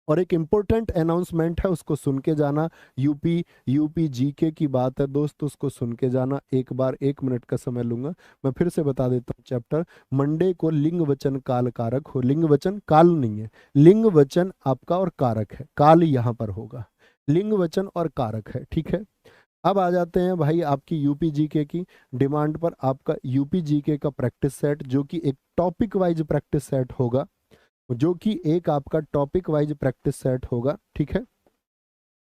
और एक इम्पोर्टेंट अनाउंसमेंट है, उसको सुन के जाना। यूपी जीके की बात है दोस्त, उसको सुन के जाना। एक बार 1 मिनट का समय लूंगा, मैं फिर से बता देता हूँ चैप्टर। मंडे को लिंग वचन काल कारक हो, लिंग वचन काल नहीं है, लिंग वचन आपका और कारक है, काल यहाँ पर होगा, लिंग वचन और कारक है, ठीक है। अब आ जाते हैं भाई आपकी यूपी जीके की डिमांड पर। आपका यूपी जीके का प्रैक्टिस सेट, जो कि एक टॉपिक वाइज प्रैक्टिस सेट होगा, जो कि एक आपका टॉपिक वाइज प्रैक्टिस सेट होगा, ठीक है।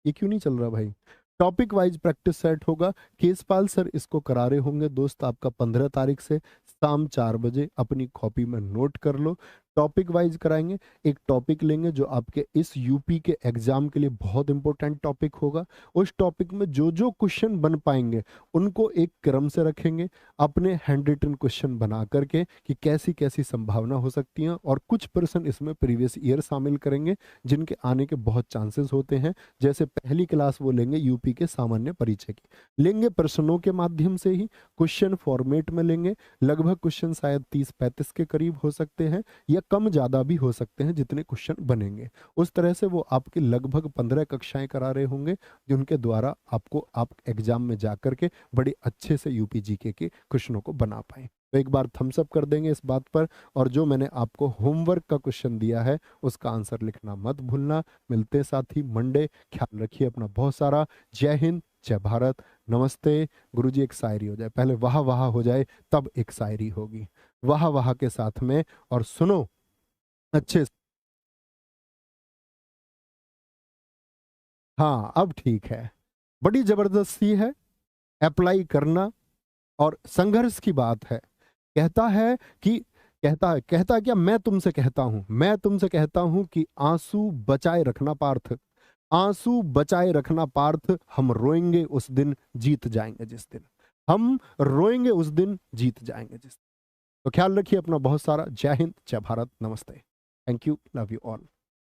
ये क्यों नहीं चल रहा भाई? टॉपिक वाइज प्रैक्टिस सेट होगा। केसपाल सर इसको करा रहे होंगे दोस्त आपका 15 तारीख से शाम 4 बजे। अपनी कॉपी में नोट कर लो, टॉपिक वाइज कराएंगे। एक टॉपिक लेंगे जो आपके इस यूपी के एग्जाम के लिए बहुत इंपॉर्टेंट टॉपिक होगा। उस टॉपिक में जो जो क्वेश्चन बन पाएंगे उनको एक क्रम से रखेंगे, अपने हैंड रिटन क्वेश्चन बना करके कि कैसी कैसी संभावना हो सकती है। और कुछ प्रश्न इसमें प्रीवियस ईयर शामिल करेंगे जिनके आने के बहुत चांसेस होते हैं। जैसे पहली क्लास वो लेंगे यूपी के सामान्य परिचय की, लेंगे प्रश्नों के माध्यम से ही, क्वेश्चन फॉर्मेट में लेंगे। लगभग क्वेश्चन शायद 30-35 के करीब हो सकते हैं, या कम ज़्यादा भी हो सकते हैं जितने क्वेश्चन बनेंगे। उस तरह से वो आपके लगभग 15 कक्षाएं करा रहे होंगे, जिनके द्वारा आपको आप एग्जाम में जा करके बड़े अच्छे से यूपी जीके के क्वेश्चनों को बना पाए। तो एक बार थम्स अप कर देंगे इस बात पर। और जो मैंने आपको होमवर्क का क्वेश्चन दिया है उसका आंसर लिखना मत भूलना। मिलते हैं साथी मंडे। ख्याल रखिए अपना बहुत सारा। जय हिंद, जय भारत, नमस्ते। गुरुजी एक शायरी हो जाए, पहले वाह वाह हो जाए तब एक शायरी होगी, वाह वाह के साथ में। और सुनो अच्छे से। हाँ अब ठीक है, बड़ी जबरदस्ती है, अप्लाई करना। और संघर्ष की बात है। कहता है कि, कहता है क्या, मैं तुमसे कहता हूं, मैं तुमसे कहता हूं कि आंसू बचाए रखना पार्थ, आंसू बचाए रखना पार्थ। हम रोएंगे उस दिन जीत जाएंगे जिस दिन, हम रोएंगे उस दिन जीत जाएंगे जिस दिन। तो ख्याल रखिए अपना बहुत सारा। जय हिंद, जय भारत, नमस्ते। Thank you, love you all.